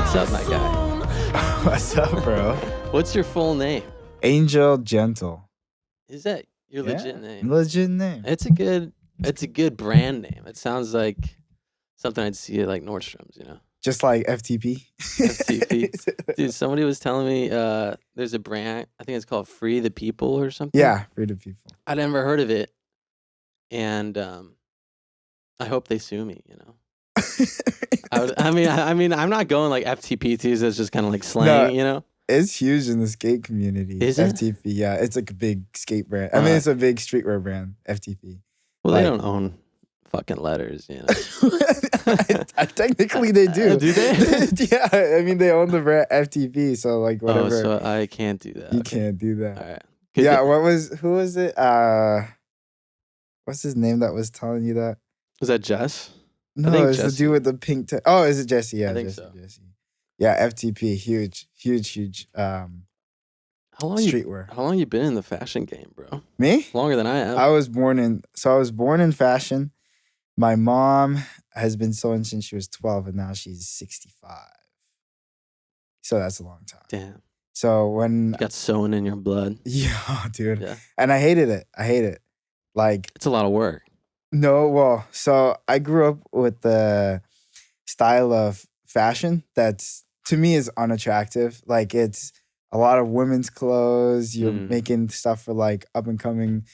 What's up, my guy? What's up, bro? What's your full name? Angel Gentle. Is that your legit name? Legit name. It's a good brand name. It sounds like something I'd see at like Nordstrom's, you know? Just like FTP. FTP. Dude, somebody was telling me there's a brand, I think it's called Free the People or something. Yeah, Free the People. I'd never heard of it. And I hope they sue me, you know? I mean, I'm not going like FTPTs as just kind of like slang, you know? It's huge in the skate community. Is it? FTP, yeah. It's like a big skate brand. I mean, it's a big streetwear brand, FTP. Well, they don't own fucking letters, you know? Technically, they do. Do they? Yeah, I mean, they own the brand FTP, so like whatever. Oh, so I can't do that. You can't do that. All right. Yeah, who was it? What's his name that was telling you that? Was that Jess? No, it's the dude with the pink. Oh, is it Jesse? Yeah, I think Jesse, so. Jesse. Yeah, FTP, huge. How long streetwear. How long you been in the fashion game, bro? Me? Longer than I am. I was born in fashion. My mom has been sewing since she was 12, and now she's 65. So that's a long time. Damn. So when you got sewn in your blood. Yeah, dude. Yeah. And I hated it. Like, it's a lot of work. No, well, so I grew up with the style of fashion that's, to me, is unattractive. Like, it's a lot of women's clothes. You're making stuff for like up and coming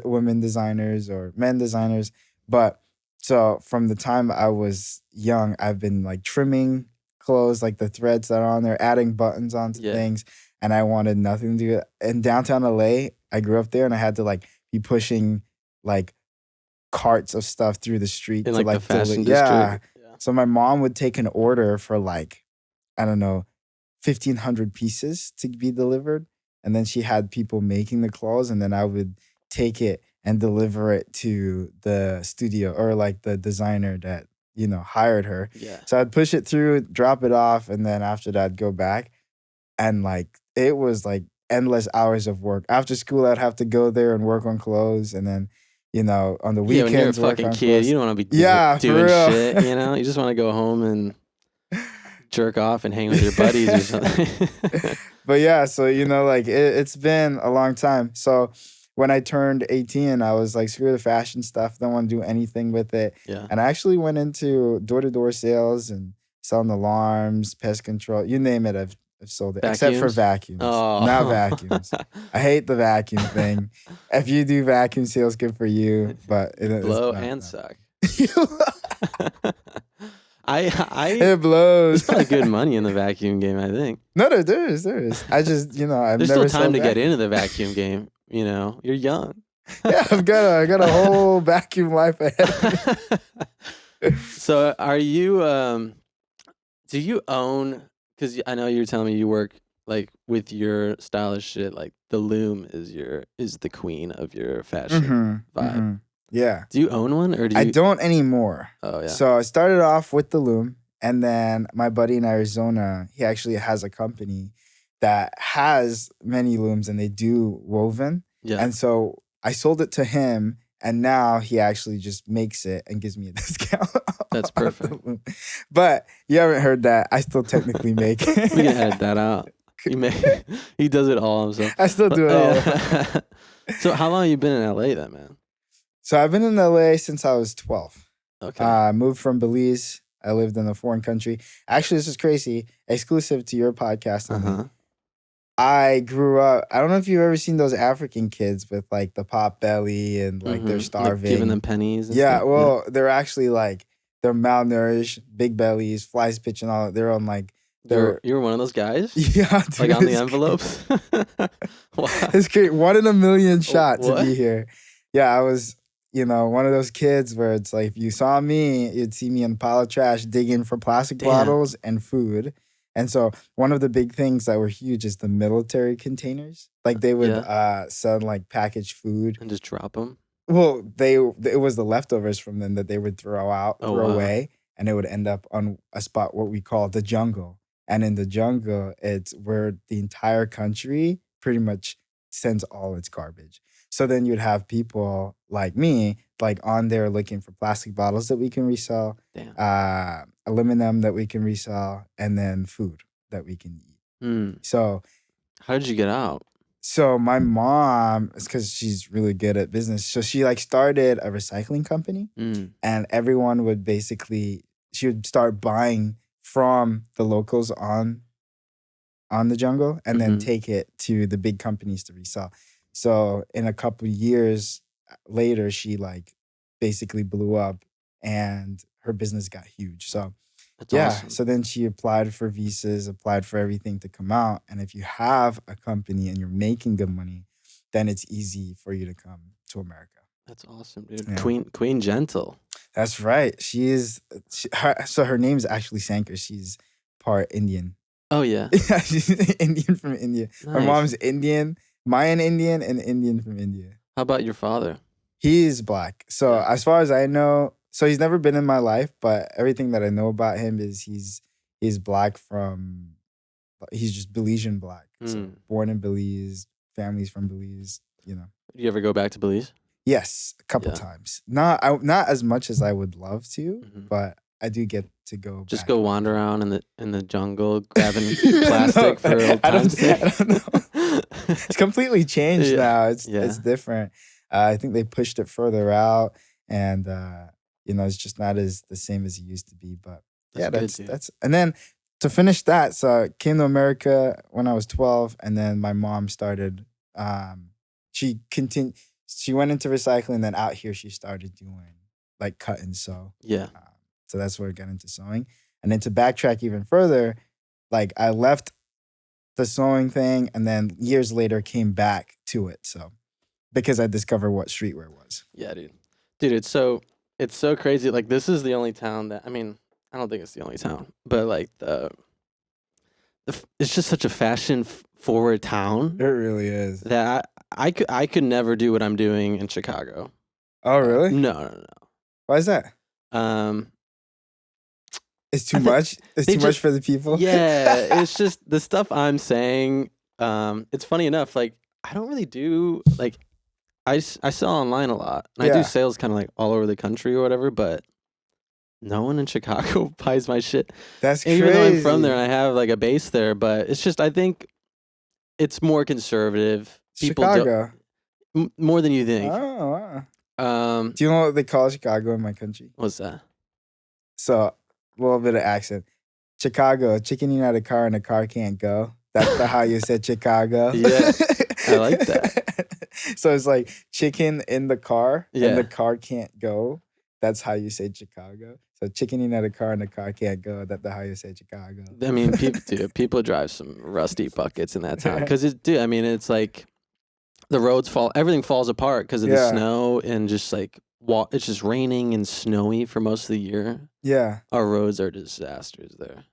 women designers or men designers. But so from the time I was young, I've been like trimming clothes, like the threads that are on there, adding buttons onto things. And I wanted nothing to do. In downtown LA, I grew up there, and I had to like be pushing like carts of stuff through the street in to like like the fashion district. Yeah. So my mom would take an order for like, I don't know, 1,500 pieces to be delivered. And then she had people making the clothes, and then I would take it and deliver it to the studio or like the designer that, you know, hired her. Yeah. So I'd push it through, drop it off, and then after that, I'd go back. And like, it was like endless hours of work. After school, I'd have to go there and work on clothes. And then, you know, on the weekends, when you're a fucking kid, clothes. you don't want to be doing shit, you know? You just want to go home and jerk off and hang with your buddies or something. But yeah, so, you know, like it's been a long time. So when I turned 18, I was like, screw the fashion stuff. Don't want to do anything with it. Yeah. And I actually went into door-to-door sales and selling alarms, pest control, you name it. I've sold it, except for vacuums. Oh. Not vacuums. I hate the vacuum thing. If you do vacuum sales, good for you. But it blow and suck. It blows. There's probably good money in the vacuum game, I think. No, there is. I just, you know, I've There's never still time to vacuum. get into the vacuum game. You know, you're young. Yeah, I got a whole vacuum life ahead of me. So, are you? Do you own? Because I know you were telling me you work like with your stylish shit. Like the loom is the queen of your fashion vibe. Mm-hmm. Yeah. Do you own one or do you? I don't anymore. Oh yeah. So I started off with the loom, and then my buddy in Arizona, he actually has a company that has many looms, and they do woven. Yeah. And so I sold it to him, and now he actually just makes it and gives me a discount. That's perfect. But you haven't heard that. I still technically make it. We can edit that out. He does it all himself. I still do it all. So how long have you been in LA then, man? So I've been in LA since I was 12. Okay. I moved from Belize. I lived in a foreign country. Actually, this is crazy. Exclusive to your podcast. I grew up, I don't know if you've ever seen those African kids with like the pop belly and like they're starving. Like giving them pennies. And yeah, stuff. well, they're actually like, they're malnourished, big bellies, flies pitching all. They're on like, you were one of those guys? Yeah. Dude, like on the envelopes? Wow. It's great. 1 in a million shot to be here. Yeah, I was, you know, one of those kids where it's like, if you saw me, you'd see me in a pile of trash digging for plastic bottles and food. And so one of the big things that were huge is the military containers. Like they would sell like packaged food. And just drop them? Well, it was the leftovers from them that they would throw away. And it would end up on a spot what we call the jungle. And in the jungle, it's where the entire country pretty much sends all its garbage. So then you'd have people like me, like on there looking for plastic bottles that we can resell, Damn. aluminum that we can resell, and then food that we can eat. Mm. So How did you get out? so my mom, it's because she's really good at business. So she like started a recycling company, Mm. and everyone would basically she would start buying from the locals on the jungle and then Mhm. take it to the big companies to resell. So in a couple years later, she like basically blew up and her business got huge. So That's yeah, awesome. so then she applied for visas, applied for everything to come out. And if you have a company and you're making good money, then it's easy for you to come to America. That's awesome, dude. Yeah, Queen Gentle. that's right. So her name's actually Sankar. She's part Indian. Oh yeah. Yeah, she's Indian from India. My Nice. mom's Indian, Mayan Indian, and Indian from India. How about your father? He's black. So Yeah. as far as I know, so he's never been in my life, but everything that I know about him is he's black from he's just Belizean black. So Mm. born in Belize, families from Belize, Do you ever go back to Belize? Yes, a couple Yeah. times. Not as much as I would love to, Mhm. but I do get to go Just back. go wander around in the jungle grabbing No, plastic for old I time's sake. don't know. It's completely changed Yeah. now. It's Yeah. different. I think they pushed it further out, and it's just not as the same as it used to be. But yeah, That's good, dude. that's and then to finish that, so I came to America when I was 12, and then my mom started. She continued. She went into recycling, then out here she started doing like cut and sew. Yeah. So that's where I got into sewing, and then to backtrack even further, like I left the sewing thing, and then years later came back to it. So because I discovered what streetwear was. Yeah, dude. Dude, it's so crazy. Like this is the only town that I don't think it's the only town, but like it's just such a fashion forward town It really is. that I could never do what I'm doing in Chicago. Oh, really? No. Why is that? Um, It's too I think much. It's they too much for the people. yeah, it's just the stuff I'm saying. It's funny enough. Like I don't really do like I sell online a lot, and I do Yeah. sales kind of like all over the country or whatever. But no one in Chicago buys my shit. That's And crazy. even though I'm from there and I have like a base there, but it's just I think it's more conservative. People Chicago. more than you think. Oh, wow. Um, Do you know what they call Chicago in my country? what's that? So a little bit of accent. Chicago, chickening out a car and the car can't go. That's how you said Chicago. Yeah, I like that. So it's like chicken in the car Yeah. and the car can't go. That's how you say Chicago. So chickening out a car and the car can't go. That's how you say Chicago. I mean, people drive some rusty buckets in that town because it's like the roads everything falls apart because of the Yeah. snow and just like it's just raining and snowy for most of the year. Yeah. Our roads are disasters there.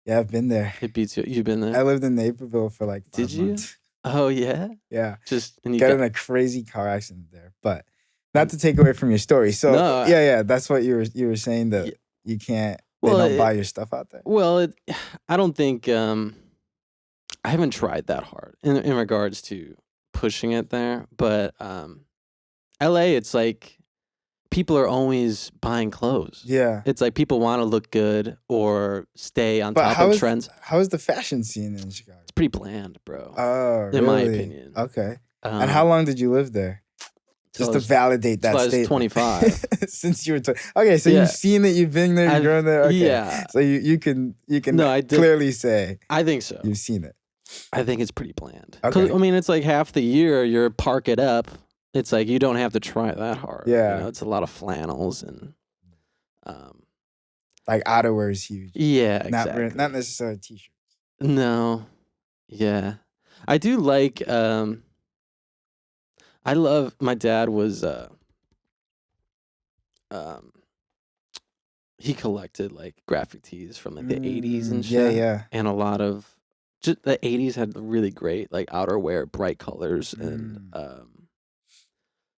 Yeah, I've been there. It beats you. You've been there? I lived in Naperville for like 5 Did you? months. Oh yeah. Yeah. Just and you Got got in a crazy car accident there. But not to take away from your story. So No, yeah, that's what you were saying that Yeah. you can't Well, they don't buy your stuff out there. Well, I don't think I haven't tried that hard in regards to pushing it there, but LA, it's like people are always buying clothes. Yeah. It's like people want to look good or stay on But top how of is trends. how is the fashion scene in Chicago? It's pretty bland, bro. Oh, really? In my opinion. Okay. And how long did you live there? till Just I to was- validate that till I was statement. 25. Since you were okay, so Yeah. you've seen it, you've been there, you've I've- grown there. Okay. yeah. So you can No, I did. clearly say I think so. you've seen it. I think it's pretty bland. 'Cause, Okay. I mean, it's like half the year you're park it up. It's like you don't have to try that hard. Yeah. It's a lot of flannels and Like outerwear is huge. yeah, exactly. Not necessarily t-shirts. No. Yeah. I do like I love my dad was he collected like graphic tees from like the 80s and shit. Yeah. And a lot of just the 80s had really great like outerwear, bright colors and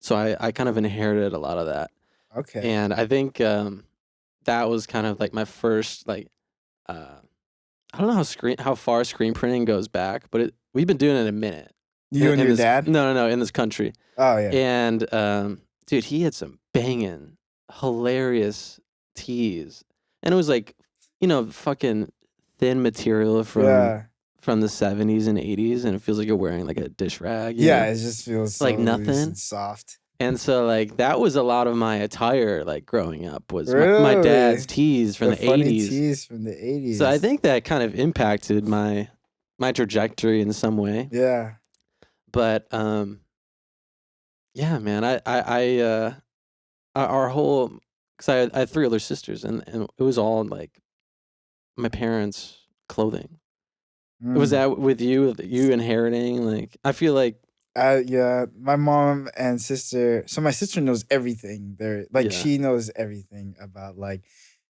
so I kind of inherited a lot of that. Okay. And I think that was kind of like my first like I don't know how far screen printing goes back, but we've been doing it a minute. You and in your this dad? no in this country. Oh yeah. And dude, he had some banging, hilarious tees, and it was like, fucking thin material Yeah. from the 70s and 80s, and it feels like you're wearing like a dish rag, Yeah, it just feels like so loose nothing. and soft. And so like that was a lot of my attire like growing up was my dad's Really? tees from The the funny 80s. tees from the So I 80s. think that kind of impacted my trajectory in some way. Yeah. But yeah, man, our whole, because I had three older sisters, and it was all like my parents' clothing. Was Mm. that with you inheriting? Like, I feel like, Yeah, my mom and sister. So my sister knows everything. Like yeah, she knows everything about like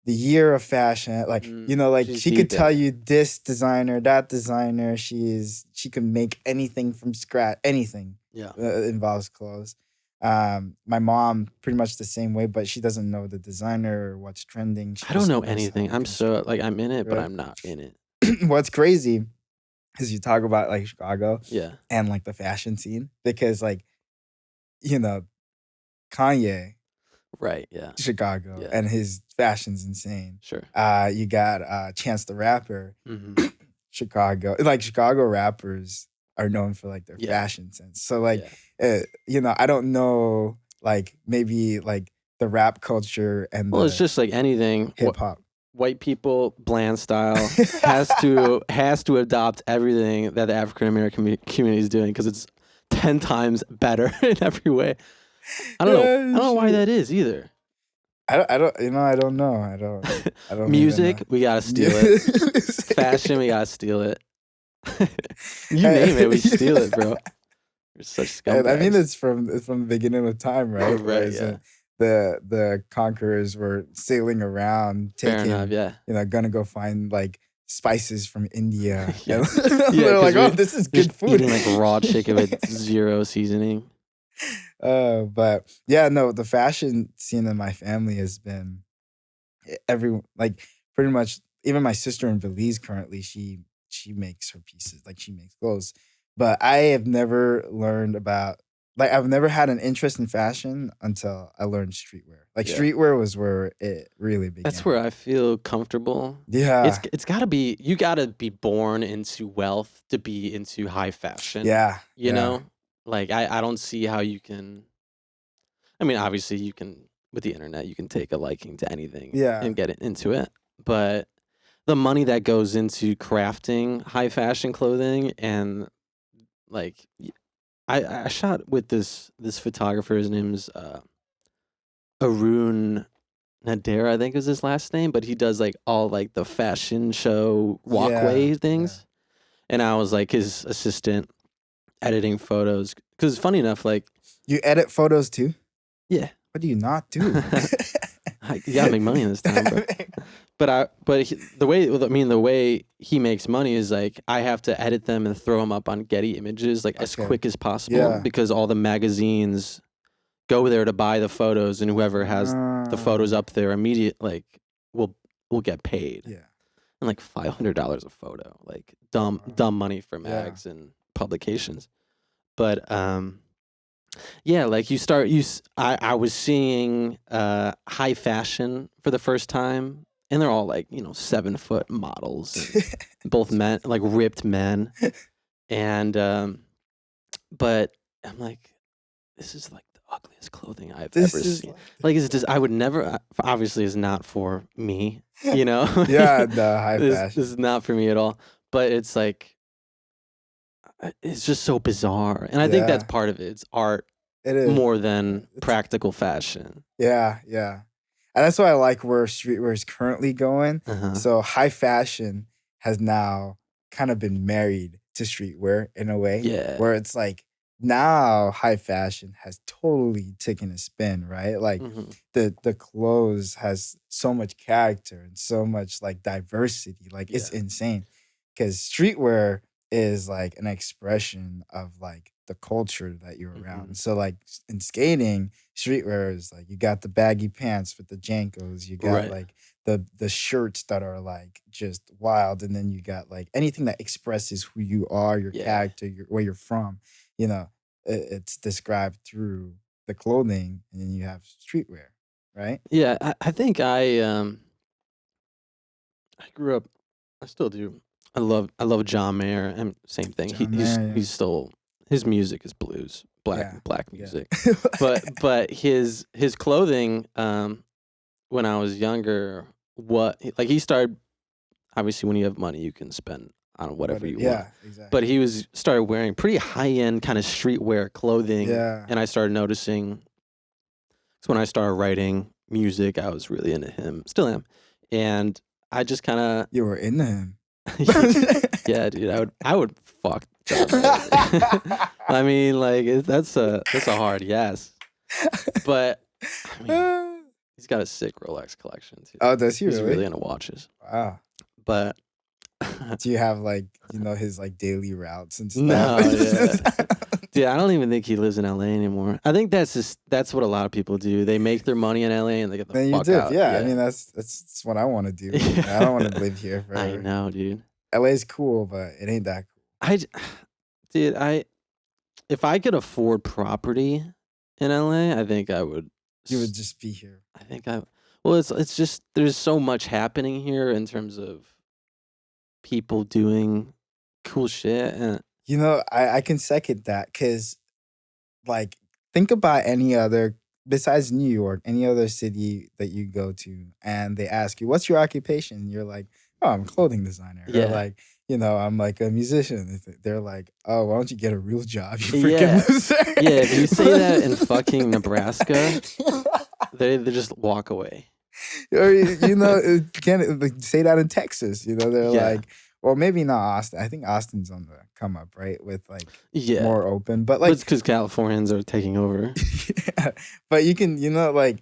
the year of fashion. Like like she's she could deep in tell it. you this designer, that designer. She can make anything from scratch. Anything Yeah, involves clothes. My mom pretty much the same way, but she doesn't know the designer or what's trending. She I don't just know knows how anything. to I'm so construct like it. I'm in it, but Right. I'm not in it. What's crazy is you talk about like Chicago Yeah, and like the fashion scene because like you know Kanye, right. Yeah, Chicago, yeah, and his fashion's insane. sure. You got Chance the Rapper, Hmm. Chicago. Like Chicago rappers are known for like their Yeah, fashion sense. So like, yeah. I don't know like maybe like the rap culture and Well, it's the just like anything. hip hop. White people, bland style has to adopt everything that the African American community is doing because it's 10 times better in every way. I don't know. I Yeah, don't know why shit. that is either. I don't. I don't know. I don't even know. Music, we gotta steal it. Yeah. Fashion, we gotta steal it. You name it, we steal it, bro. We're such And I mean, scumbags. it's from the beginning of time, right? Right, Whereas yeah. the conquerors were sailing around, Fair enough, taking, yeah. gonna go find like spices from India, Yeah. and Yeah, they're because like, "Oh, we're this is just good food." eating like raw chicken with zero seasoning. But yeah, no, the fashion scene in my family has been every like pretty much even my sister in Belize currently she makes her pieces like she makes clothes, but I have never learned about like I've never had an interest in fashion until I learned streetwear. Like Yeah. streetwear was where it really That's where began. I feel comfortable. Yeah, It's gotta be, you gotta be born into wealth to be into high fashion, yeah, you yeah, know? Like I don't see how you can, I mean, obviously you can, with the internet, you can take a liking to anything yeah, and get it into it. But the money that goes into crafting high fashion clothing and like I shot with this photographer, his name's Arun Nader, I think is his last name, but he does like all like the fashion show yeah, walkway yeah. things. And I was like his assistant editing photos. Cause funny enough, like, You edit photos too? yeah, What do you not do? you gotta make money in this time, bro. The way he makes money is like I have to edit them and throw them up on Getty Images like as Okay. quick as possible Yeah. because all the magazines go there to buy the photos, and whoever has the photos Ah, up there immediate like will will get paid. yeah. And like $500 a photo, like Oh, wow. dumb money for Yeah. mags and publications. But yeah, like I was seeing high fashion for the first time, and they're all like 7-foot models, and both men, like ripped men. And but I'm like, this is like the ugliest clothing I've ever This is seen. like Like it's just, I would never, obviously is not for me, yeah, the high this fashion. is not for me at all. But it's like, it's just so bizarre. And I think that's Yeah, part of it. It's art it is. more than It's practical fashion. yeah, yeah. And that's why I like where streetwear is currently going. Uh-huh. So high fashion has now kind of been married to streetwear in a way Yeah. where it's like now high fashion has totally taken a spin, right? Like Hmm. the clothes has so much character and so much like diversity. Like it's Yeah. insane. Cause streetwear is like an expression of like the culture that you're Hmm. around. So like in skating, streetwear is like you got the baggy pants with the Jankos, you got Right. like the shirts that are like just wild, and then you got like anything that expresses who you are, your Yeah. character, where you're from. you know, it's described through the clothing, and then you have streetwear, right? Yeah, I think I grew up. I still do. I love John Mayer, and same thing. John He's Mayer, still his music is blues, yeah, black yeah, music, yeah. but his clothing when I was younger, what like he started obviously when you have money you can spend on whatever What? you want, Yeah, but exactly. he was started wearing pretty high end kind of streetwear clothing, Yeah, and I started noticing. So when I started writing music, I was really into him, still am, and I just kind of you were into him. yeah, dude, I would fuck John Mayer. I mean, like that's a hard yes, but I mean, he's got a sick Rolex collection too. Oh, does he He's really? really into watches, Wow. but Do you have like his like daily routes and stuff? no, yeah. Dude, I don't even think he lives in LA anymore. I think that's what a lot of people do. They make their money in LA and they get the Then you fuck dip, out. yeah. I Yeah. mean, that's what I want to do. I don't want Yeah. to live here I forever. know, dude. LA's cool, but it ain't that cool. I j- dude, I if I could afford property in LA, I think I would You would s- just be here. I think I well, it's just there's so much happening here in terms of people doing cool shit and I can second that because like think about any other besides New York, any other city that you go to, and they ask you, "What's your occupation?" And you're like, "Oh, I'm a clothing designer," or yeah. like, "I'm like a musician." They're like, "Oh, why don't you get a real job, you freaking Yeah. Yeah, if you say that in fucking Nebraska, loser?" they just walk away. Or can't like, say that in Texas. They're Yeah. like, well, maybe not Austin. I think Austin's on the come up, right? With like Yeah. more open, but But it's like, because Californians are taking over. yeah. But you can, like,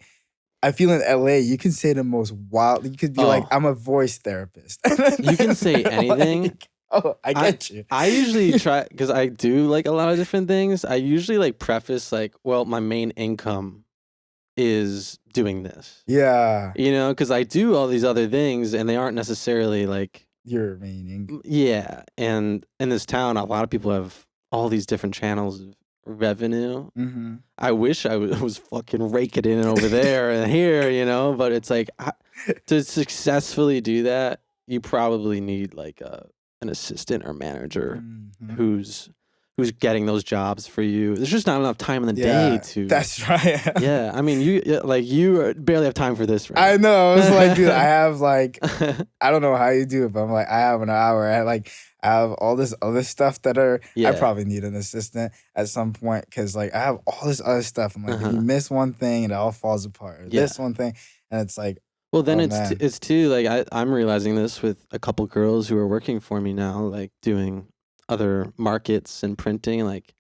I feel in LA, you can say the most wild. You could be like, Oh, I'm a voice therapist. you can say anything. Like, oh, I I get you. I usually try because I do like a lot of different things. I usually like preface like, well, my main income is doing this. Yeah, Because I do all these other things and they aren't necessarily like you're meaning. yeah. And in this town, a lot of people have all these different channels of revenue. Mm-hmm. I wish I was fucking raking it in over there and here, but it's like to successfully do that, you probably need like an assistant or manager Mm-hmm. who's getting those jobs for you. There's just not enough time in the day Yeah, to. that's right. Yeah, I mean, you barely have time for this, I right? know. I was like, dude, I have like I don't know how you do it, but I'm like, I have an hour. I have all this other stuff I Yeah. probably need an assistant at some point because like I have all this other stuff. I'm like, if you Uh-huh. miss one thing, it all falls apart. Or Yeah. this one thing, and it's like, Well, then oh it's man, it's too like I'm realizing this with a couple girls who are working for me now, like doing other markets and printing. Like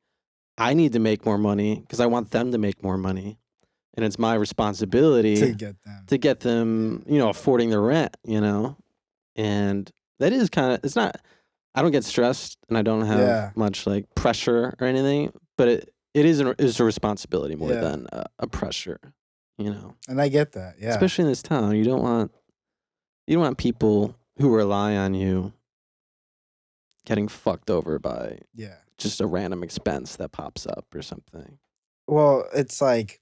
I need to make more money because I want them to make more money, and it's my to responsibility get them. to get Yeah, them, affording the rent. And that is kind of it's not. I don't get stressed, and I don't have yeah, much like pressure or anything, but it is a responsibility more yeah, than a pressure. You know, and I get that. Yeah, especially in this town, you don't want people who rely on you getting fucked over by yeah. just a random expense that pops up or something. Well, it's like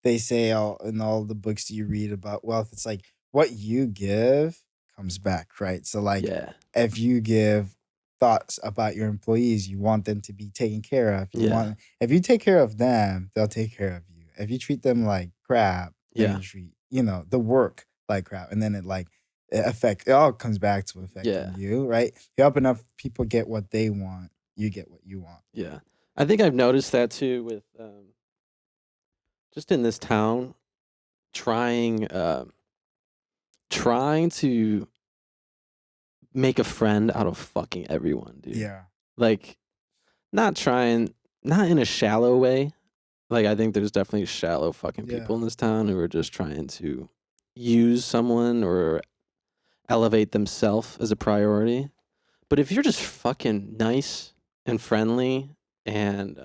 they say all in all the books that you read about wealth, it's like what you give comes back, right? So like Yeah. if you give thoughts about your employees, you want them to be taken care of. Yeah. If you take care of them, they'll take care of you. If you treat them like crap, they're Yeah. gonna treat, the work like crap. And then it all comes back to affecting Yeah. you, right? You help enough people get what they want, you get what you want. Yeah. I think I've noticed that too with just in this town trying to make a friend out of fucking everyone, dude. Yeah. Like not trying not in a shallow way. Like I think there's definitely shallow fucking Yeah. people in this town who are just trying to use someone or elevate themselves as a priority. But if you're just fucking nice and friendly and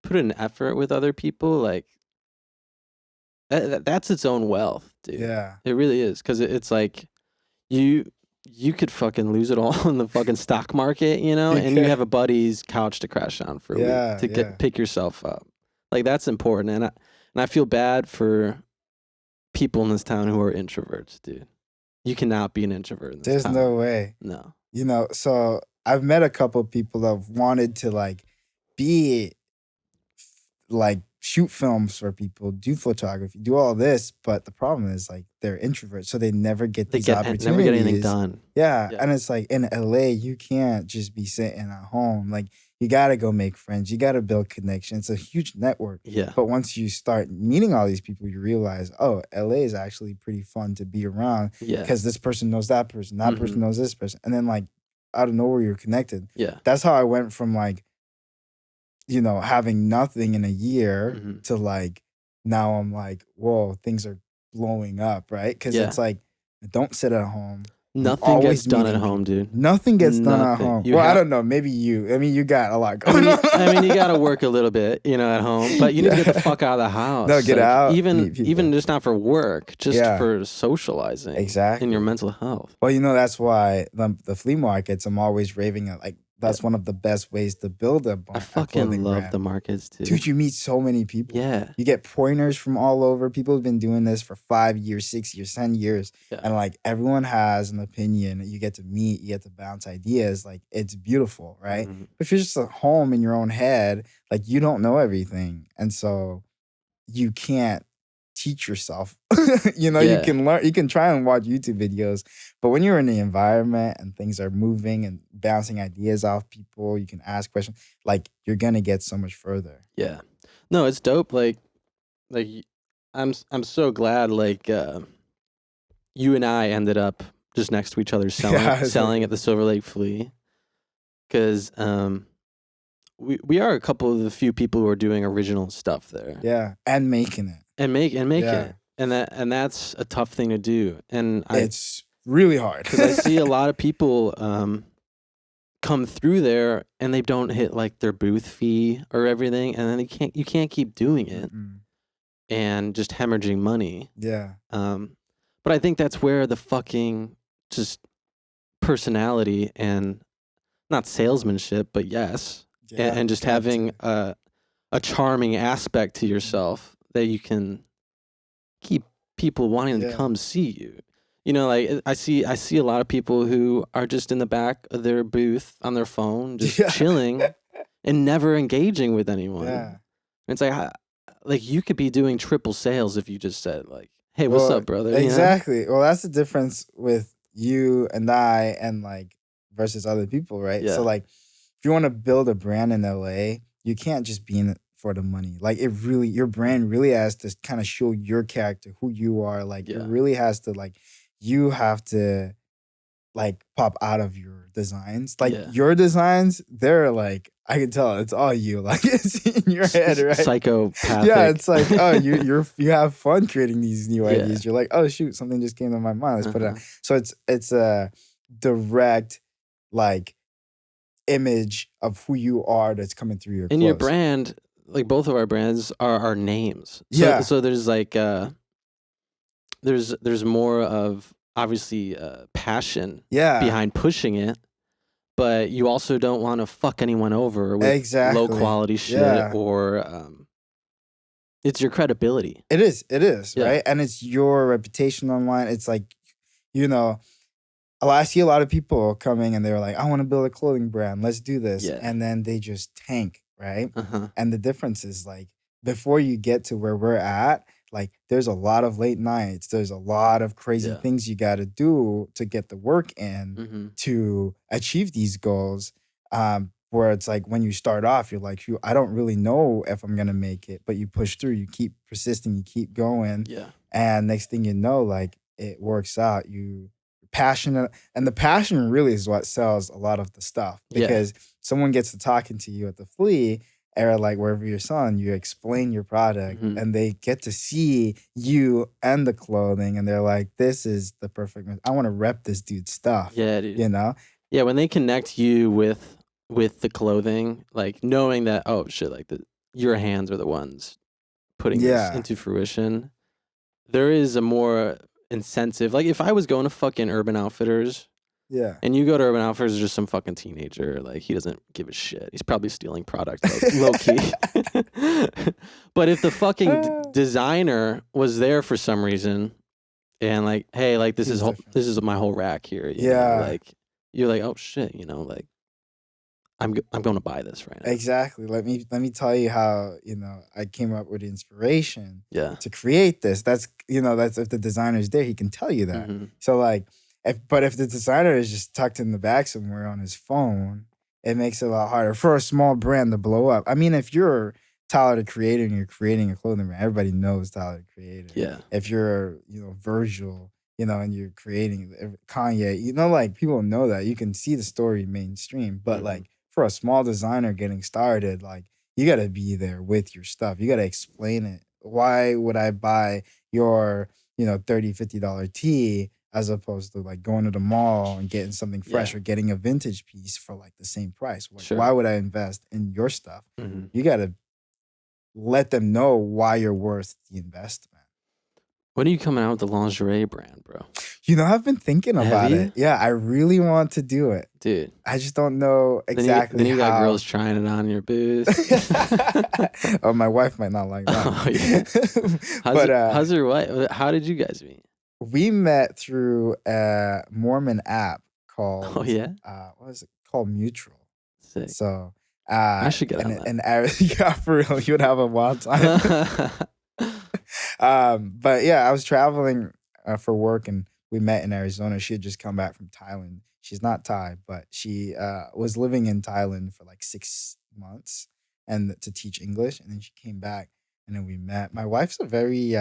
put in effort with other people, like that's its own wealth, dude. Yeah. It really is because it's like you. you could fucking lose it all in the fucking stock market, you know, and you have a buddy's couch to crash on for a week to pick yourself up. Like that's important, and I feel bad for people in this town who are introverts, dude. You cannot be an introvert in this town. There's no way. No. You know, so I've met a couple of people that have wanted to like be like shoot films for people, do photography, do all this, but the problem is like they're introverts, so they never get these opportunities. Never get anything done. Yeah, and it's like in LA, you can't just be sitting at home. Like you gotta go make friends, you gotta build connections. It's a huge network. Yeah. But once you start meeting all these people, you realize, oh, LA is actually pretty fun to be around. Yeah. Because this person knows that person, that person knows this person, and then like out of nowhere you're connected. Yeah. That's how I went from like, you know, having nothing in a year to like now I'm like, whoa, things are blowing up, right? Because it's like, don't sit at home. Nothing gets done at home, dude. Nothing gets done at home. I don't know. Maybe you. I mean, you got a lot going on. I mean, you got to work a little bit, you know, at home, but you need to get the fuck out of the house. No, get out. Even just not for work, just for socializing. Exactly. And your mental health. Well, you know, that's why the flea markets, I'm always raving at like, that's one of the best ways to build a I fucking love the markets too. Dude, you meet so many people. Yeah. You get pointers from all over. People have been doing this for 5 years, 6 years, 10 years. Yeah. And like everyone has an opinion. You get to meet, you get to bounce ideas. Like it's beautiful, right? But if you're just at home in your own head, like you don't know everything. And so you can't teach yourself. You know, you can learn, you can try and watch YouTube videos, but when you're in the environment and things are moving and bouncing ideas off people, you can ask questions, like you're gonna get so much further. Yeah. No, it's dope. Like I'm so glad like you and I ended up just next to each other selling at the Silver Lake Flea. Cause we are a couple of the few people who are doing original stuff there. Yeah. And making it. And make it. And that's a tough thing to do. And it's really hard. Because I see a lot of people come through there and they don't hit like their booth fee or everything, and then you can't keep doing it and just hemorrhaging money. Yeah. But I think that's where the fucking just personality and not salesmanship, but and just having a charming aspect to yourself that you can keep people wanting to come see you. You know, like I see a lot of people who are just in the back of their booth on their phone, just chilling and never engaging with anyone. Yeah. And it's like you could be doing triple sales if you just said like, "Hey, what's up, brother?" Exactly. You know? Well, that's the difference with you and I and like versus other people, right? Yeah. So like if you want to build a brand in LA, you can't just be in it for the money. Like your brand really has to kind of show your character, who you are. Like it really has to like, you have to like pop out of your designs. Like your designs, they're like, I can tell it's all you. Like it's in your head, right? Psychopathic. Yeah, it's like, oh, you have fun creating these new ideas. You're like, oh shoot, something just came to my mind. Let's put it out. So it's a direct like image of who you are that's coming through your clothes. And your brand, like both of our brands are our names. So there's like there's more of obviously passion behind pushing it, but you also don't want to fuck anyone over with low quality shit or it's your credibility. It is, right? And it's your reputation online. It's like, you know, I see a lot of people coming and they're like, I want to build a clothing brand. Let's do this. Yeah. And then they just tank, right? And the difference is like, before you get to where we're at, like there's a lot of late nights. There's a lot of crazy things you got to do to get the work in to achieve these goals. Where it's like when you start off, you're like, I don't really know if I'm going to make it, but you push through, you keep persisting, you keep going. Yeah. And next thing you know, like it works out. You're passionate. And the passion really is what sells a lot of the stuff, because someone gets to talking to you at the Flea or like wherever you're selling, you explain your product and they get to see you and the clothing and they're like, this is the perfect, I want to rep this dude's stuff. Yeah, dude. You know? Yeah, when they connect you with the clothing, like knowing that, oh shit, like your hands are the ones putting this into fruition, there is a more incentive. Like if I was going to fucking Urban Outfitters Yeah. And you go to Urban Outfitters, there's just some fucking teenager. Like, he doesn't give a shit. He's probably stealing product, low key. But if the fucking designer was there for some reason, and like, hey, like this is my whole rack here. You know? Like, you're like, oh shit, you know, like I'm going to buy this right now. Exactly. Let me tell you how, you know, I came up with inspiration to create this. That's, you know, that's if the designer's there, he can tell you that. So like, if the designer is just tucked in the back somewhere on his phone, it makes it a lot harder for a small brand to blow up. I mean, if you're Tyler the Creator and you're creating a clothing brand, everybody knows Tyler the Creator. Yeah. If you're, you know, Virgil, you know, and you're creating Kanye, you know, like people know that. You can see the story mainstream, but like for a small designer getting started, like you got to be there with your stuff. You got to explain it. Why would I buy your, you know, $30, $50 tee as opposed to like going to the mall and getting something fresh or getting a vintage piece for like the same price? Like, why would I invest in your stuff? You got to let them know why you're worth the investment. When are you coming out with the lingerie brand, bro? You know, I've been thinking about it. Yeah, I really want to do it. Dude. I just don't know exactly then you got girls trying it on your booth. Oh, my wife might not like that. Oh, yeah. How's your wife? How did you guys meet? We met through a Mormon app called... Oh, yeah? What is it called? Mutual. Sick. So... I should get on that. Yeah, for real. You would have a wild time. But yeah, I was traveling for work and we met in Arizona. She had just come back from Thailand. She's not Thai, but she was living in Thailand for like 6 months and to teach English. And then she came back and then we met. My wife's a very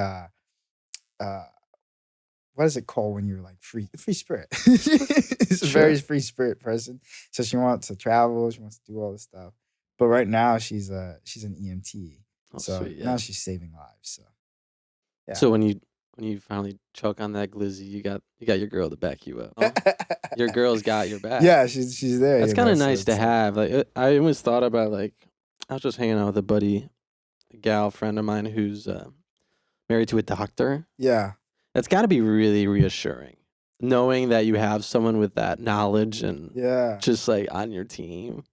what is it called when you're like free spirit? She's a very free spirit person. So she wants to travel. She wants to do all this stuff. But right now she's an EMT. So sweet, now she's saving lives. So yeah. So when you finally choke on that glizzy, you got your girl to back you up. Oh, your girl's got your back. Yeah, she's there. That's kind of nice to have. Like I always thought about like I was just hanging out with a gal friend of mine who's married to a doctor. Yeah. That's got to be really reassuring, knowing that you have someone with that knowledge and just like on your team,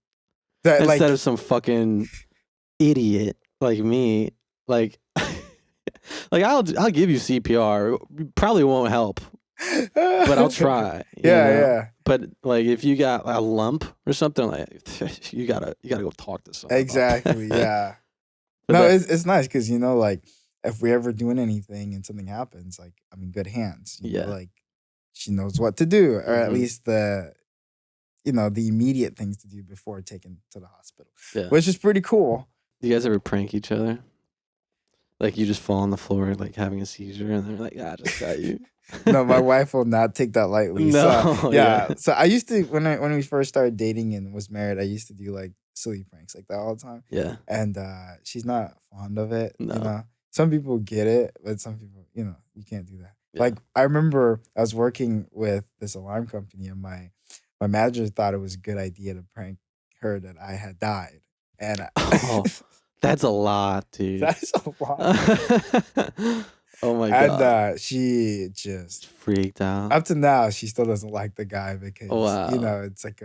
instead of some fucking idiot like me. Like, like I'll give you CPR. Probably won't help, but I'll try. Yeah. But like, if you got a lump or something, like you gotta go talk to someone. Exactly. Yeah. No, it's nice because you know, like. If we're ever doing anything and something happens, like I'm in good hands. You know, like she knows what to do, or at least the immediate things to do before taken to the hospital. Yeah. Which is pretty cool. Do you guys ever prank each other? Like you just fall on the floor, like having a seizure, and they're like, "I just got you." No, my wife will not take that lightly. No, so, yeah. So I used to when we first started dating and was married, I used to do like silly pranks like that all the time. Yeah. And she's not fond of it. No. You know? Some people get it, but some people, you know, you can't do that. Yeah. Like I remember I was working with this alarm company and my manager thought it was a good idea to prank her that I had died. And that's a lot, dude. That's a lot. Oh my God. And she just freaked out. Up to now, she still doesn't like the guy because, you know, it's like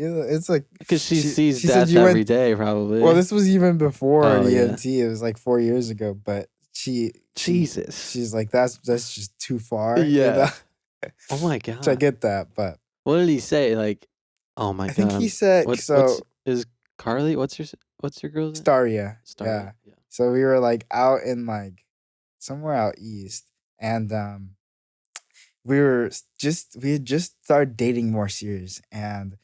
it's like because she sees death every day, probably. Well, this was even before EMT. Yeah. It was like 4 years ago. But she's like that's just too far. Yeah. You know? Oh my God. So I get that, but what did he say? Like, oh my God. I think he said is Carly? What's your girl's name? Staria. Yeah. So we were like out in like somewhere out east, and we had just started dating more serious, and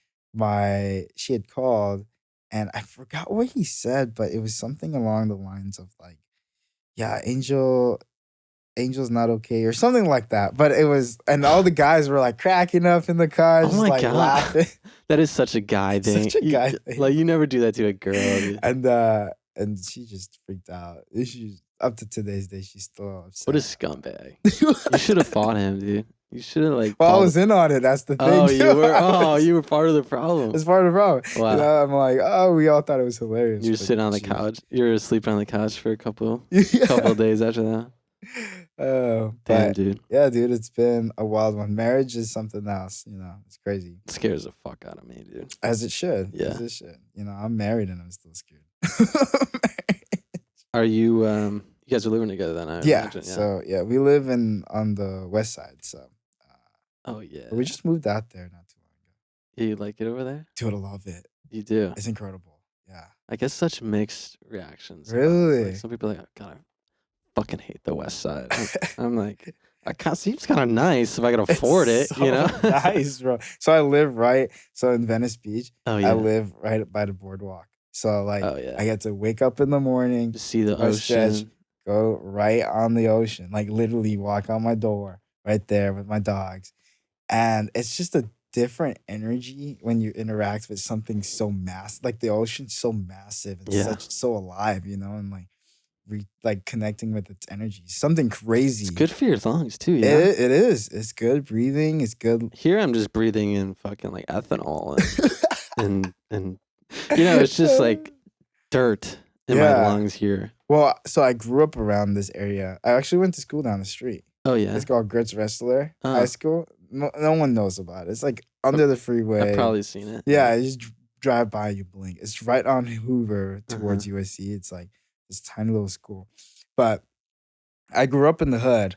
she had called and I forgot what he said, but it was something along the lines of like, yeah, Angel's not okay or something like that. But it was, and all the guys were like cracking up in the car, just like laughing. That is such a guy thing. Such a guy thing. Like you never do that to a girl. Dude. And she just freaked out. She's up to today's day, she's still upset. What a scumbag. You should have fought him, dude. You should have like. Well, I was in on it. That's the thing. Oh, you were. You were part of the problem. It's part of the problem. Wow. You know, I'm like, we all thought it was hilarious. You were sitting on the couch. You were sleeping on the couch for a couple of days after that. Oh, Damn, but dude. yeah, dude, it's been a wild one. Marriage is something else, it's crazy. It scares the fuck out of me, dude. As it should. Yeah. As it should. I'm married and I'm still scared. Are you you guys are living together then, I Yeah. imagine. Yeah. So yeah, we live on the west side. So Oh yeah. but we just moved out there not too long ago. Yeah, you like it over there? Dude, I love it. You do. It's incredible. Yeah. I guess such mixed reactions. About it. Really? Like some people are like, oh, God, I fucking hate the West Side. I'm like, seems kind of nice if I could afford it, so you know? nice, bro. So I live so in Venice Beach, Oh yeah. I live right by the boardwalk. So like, oh yeah. I get to wake up in the morning, Just see the go stretch, ocean. go right on the ocean, like literally walk on my door right there with my dogs. And it's just a different energy when you interact with something so massive. Like the ocean's so massive and Yeah. so alive, and like connecting with its energy. Something crazy. It's good for your lungs too, yeah. It is. It's good breathing. It's good. Here I'm just breathing in fucking like ethanol and it's just like dirt in my lungs here. Well, so I grew up around this area. I actually went to school down the street. Oh yeah. It's called Grits Wrestler High School. No one knows about it. It's like under the freeway. I've probably seen it. Yeah, you just drive by, you blink. It's right on Hoover towards USC. It's like this tiny little school. But I grew up in the hood.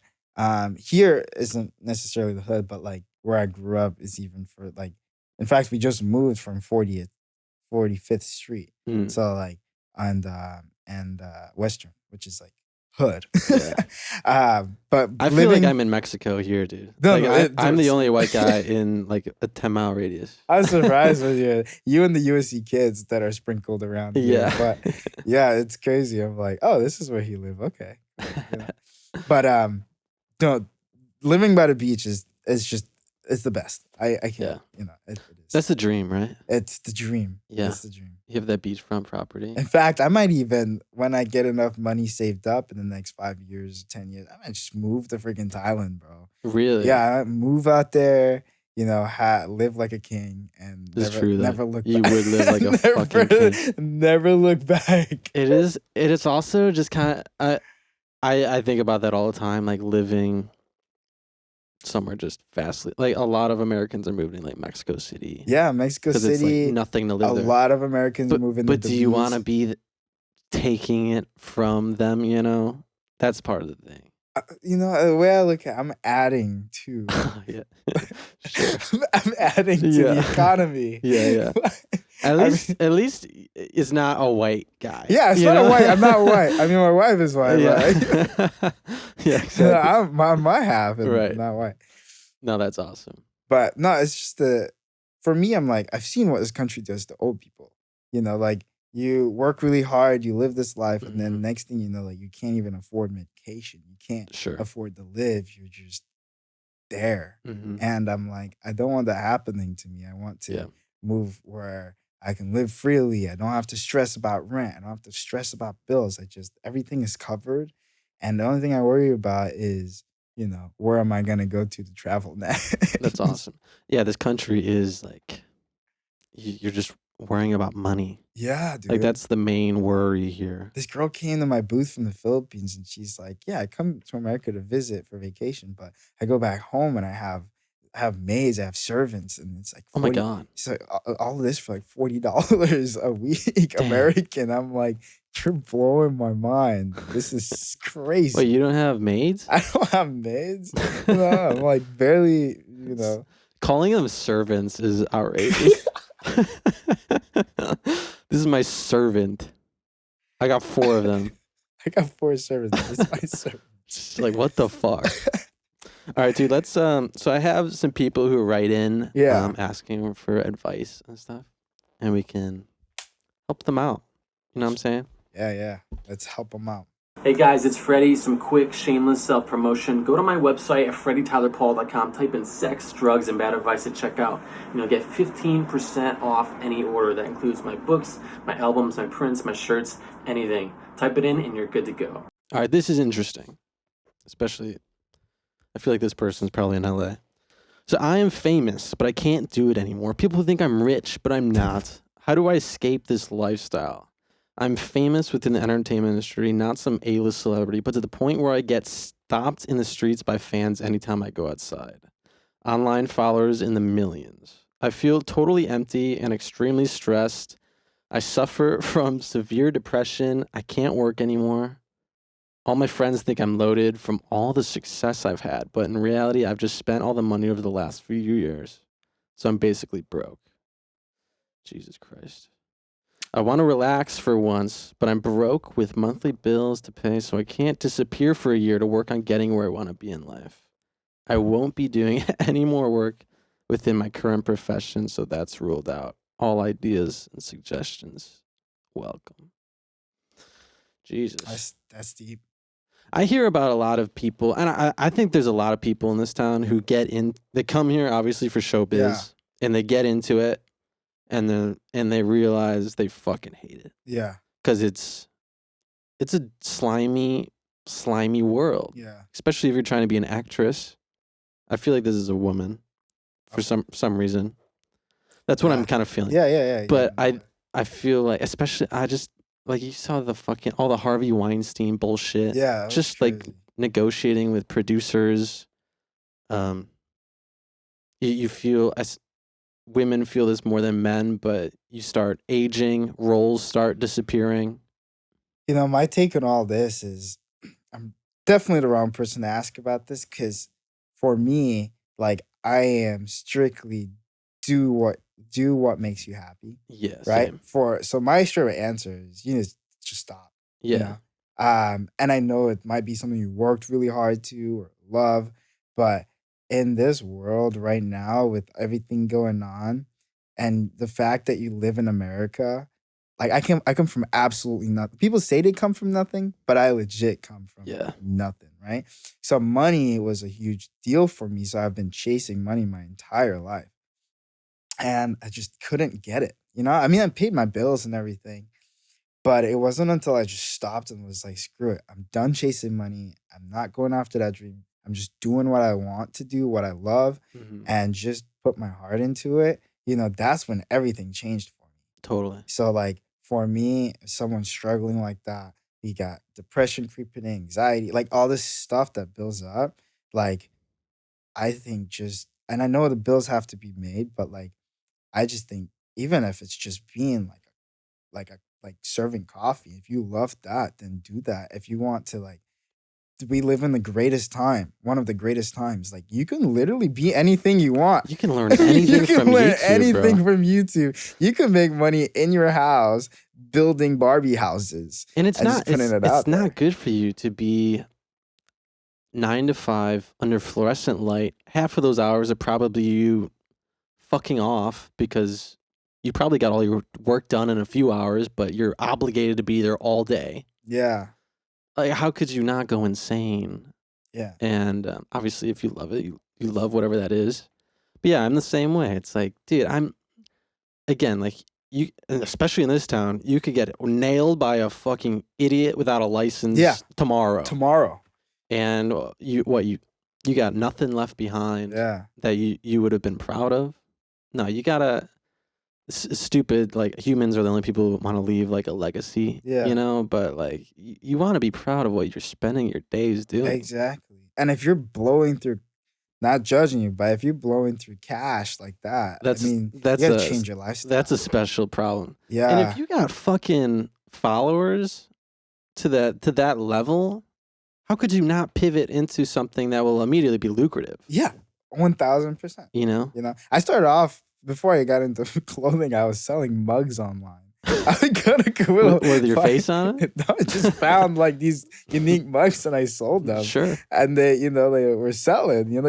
Here isn't necessarily the hood, but like where I grew up is even for like, in fact, we just moved from 45th Street. Mm. So like, and Western, which is like hood. Yeah. But I feel like I'm in Mexico here, dude. No, like, I'm the only white guy in like a 10-mile radius. I was surprised with you and the USC kids that are sprinkled around here. Yeah. But yeah, it's crazy. I'm like, oh, this is where he live. Okay. But no, living by the beach is it's the best. I can't, it is. That's the dream, right? It's the dream. Yeah. It's the dream. You have that beachfront property. In fact, I might even, when I get enough money saved up in the next 5 years, 10 years, I might just move to freaking Thailand, bro. Really? Yeah, move out there, live like a king and never look back. You would live like a fucking king. Never look back. It is also just kind of, I think about that all the time, like living somewhere just vastly, like a lot of Americans are moving like Mexico City. Yeah, Mexico City. It's like nothing to live there. A lot of Americans are moving. But do you want to be taking it from them? That's part of the thing. The way I look at it, I'm adding to. Yeah, sure. I'm adding to the economy. Yeah. At least it's not a white guy. Yeah, it's not a white. I'm not white. I mean, my wife is white. Yeah, Right? yeah, exactly. I'm my half is Right. not white. No, that's awesome. But no, it's just for me, I'm like, I've seen what this country does to old people. Like you work really hard, you live this life, and then next thing you know, like you can't even afford medication. You can't afford to live. You're just there. And I'm like, I don't want that happening to me. I want to move where I can live freely. I don't have to stress about rent. I don't have to stress about bills. Everything is covered. And the only thing I worry about is, where am I going to go to travel next? That's awesome. Yeah, this country is like, you're just worrying about money. Yeah, dude. Like that's the main worry here. This girl came to my booth from the Philippines and she's like, yeah, I come to America to visit for vacation, but I go back home and I have maids, I have servants, and it's like 40, oh my God. So all of this for like $40 a week. Damn. American. I'm like, you're blowing my mind. This is crazy. Wait, you don't have maids? I don't have maids. No, I'm like barely, Calling them servants is outrageous. This is my servant. I got 4 of them. I got 4 servants. This is my servant. Like, what the fuck? All right, dude, let's so I have some people who write in asking for advice and stuff, and we can help them out. You know what I'm saying? Yeah. Let's help them out. Hey guys, it's Freddy. Some quick shameless self-promotion. Go to my website at freddytylerpaul.com, type in sex, drugs, and bad advice at checkout, and you'll get 15% off any order. That includes my books, my albums, my prints, my shirts, anything. Type it in and you're good to go. All right, this is interesting. Especially, I feel like this person's probably in LA. So I am famous, but I can't do it anymore. People think I'm rich, but I'm not. How do I escape this lifestyle? I'm famous within the entertainment industry, not some A-list celebrity, but to the point where I get stopped in the streets by fans anytime I go outside. Online followers in the millions. I feel totally empty and extremely stressed. I suffer from severe depression. I can't work anymore. All my friends think I'm loaded from all the success I've had, but in reality, I've just spent all the money over the last few years. So I'm basically broke. Jesus Christ. I want to relax for once, but I'm broke with monthly bills to pay, so I can't disappear for a year to work on getting where I want to be in life. I won't be doing any more work within my current profession, so that's ruled out. All ideas and suggestions, welcome. Jesus. That's deep. I hear about a lot of people, and I think there's a lot of people in this town who they come here obviously for showbiz, and they get into it, and they realize they fucking hate it. Yeah. Because it's a slimy world. Yeah. Especially if you're trying to be an actress. I feel like this is a woman for some reason. That's what I'm kind of feeling. Yeah. But I feel like, especially, I just, like, you saw all the Harvey Weinstein bullshit. Yeah. Just like negotiating with producers. You feel, as women feel this more than men, but you start aging, roles start disappearing. You know, my take on all this is I'm definitely the wrong person to ask about this, because for me, like, I am strictly do what makes you happy. Yeah. Right. Same. So my straight answer is, just stop. Yeah. And I know it might be something you worked really hard to or love, but in this world right now with everything going on and the fact that you live in America, like I come from absolutely nothing. People say they come from nothing, but I legit come from nothing, right? So money was a huge deal for me. So I've been chasing money my entire life. And I just couldn't get it. I mean, I paid my bills and everything, but it wasn't until I just stopped and was like, screw it. I'm done chasing money. I'm not going after that dream. I'm just doing what I want to do, what I love, and just put my heart into it. That's when everything changed for me. Totally. So, like, for me, if someone's struggling like that, you got depression creeping in, anxiety, like all this stuff that builds up. Like, I think and I know the bills have to be made, but like, I just think even if it's just being like serving coffee, if you love that, then do that. If you want to, like, we live in the greatest time, one of the greatest times. Like, you can literally be anything you want. You can learn anything from YouTube. You can make money in your house building Barbie houses. And it's not good for you to be 9 to 5 under fluorescent light. Half of those hours are probably you fucking off because you probably got all your work done in a few hours, but you're obligated to be there all day. Yeah. Like, how could you not go insane? Yeah. And obviously, if you love it, you love whatever that is. But yeah, I'm the same way. It's like, dude, again, like, you, especially in this town, you could get nailed by a fucking idiot without a license tomorrow. And you got nothing left behind that you would have been proud of. No, you gotta, stupid, like, humans are the only people who want to leave, like, a legacy, but, like, you want to be proud of what you're spending your days doing. Exactly. And if you're blowing through, not judging you, but if you're blowing through cash like that, you gotta change your lifestyle. That's a special problem. Yeah. And if you got fucking followers to that level, how could you not pivot into something that will immediately be lucrative? Yeah, 1000%. I started off, before I got into clothing, I was selling mugs online. I got a cool with your face on it. No, I just found like these unique mugs and I sold them. Sure. And they were selling. You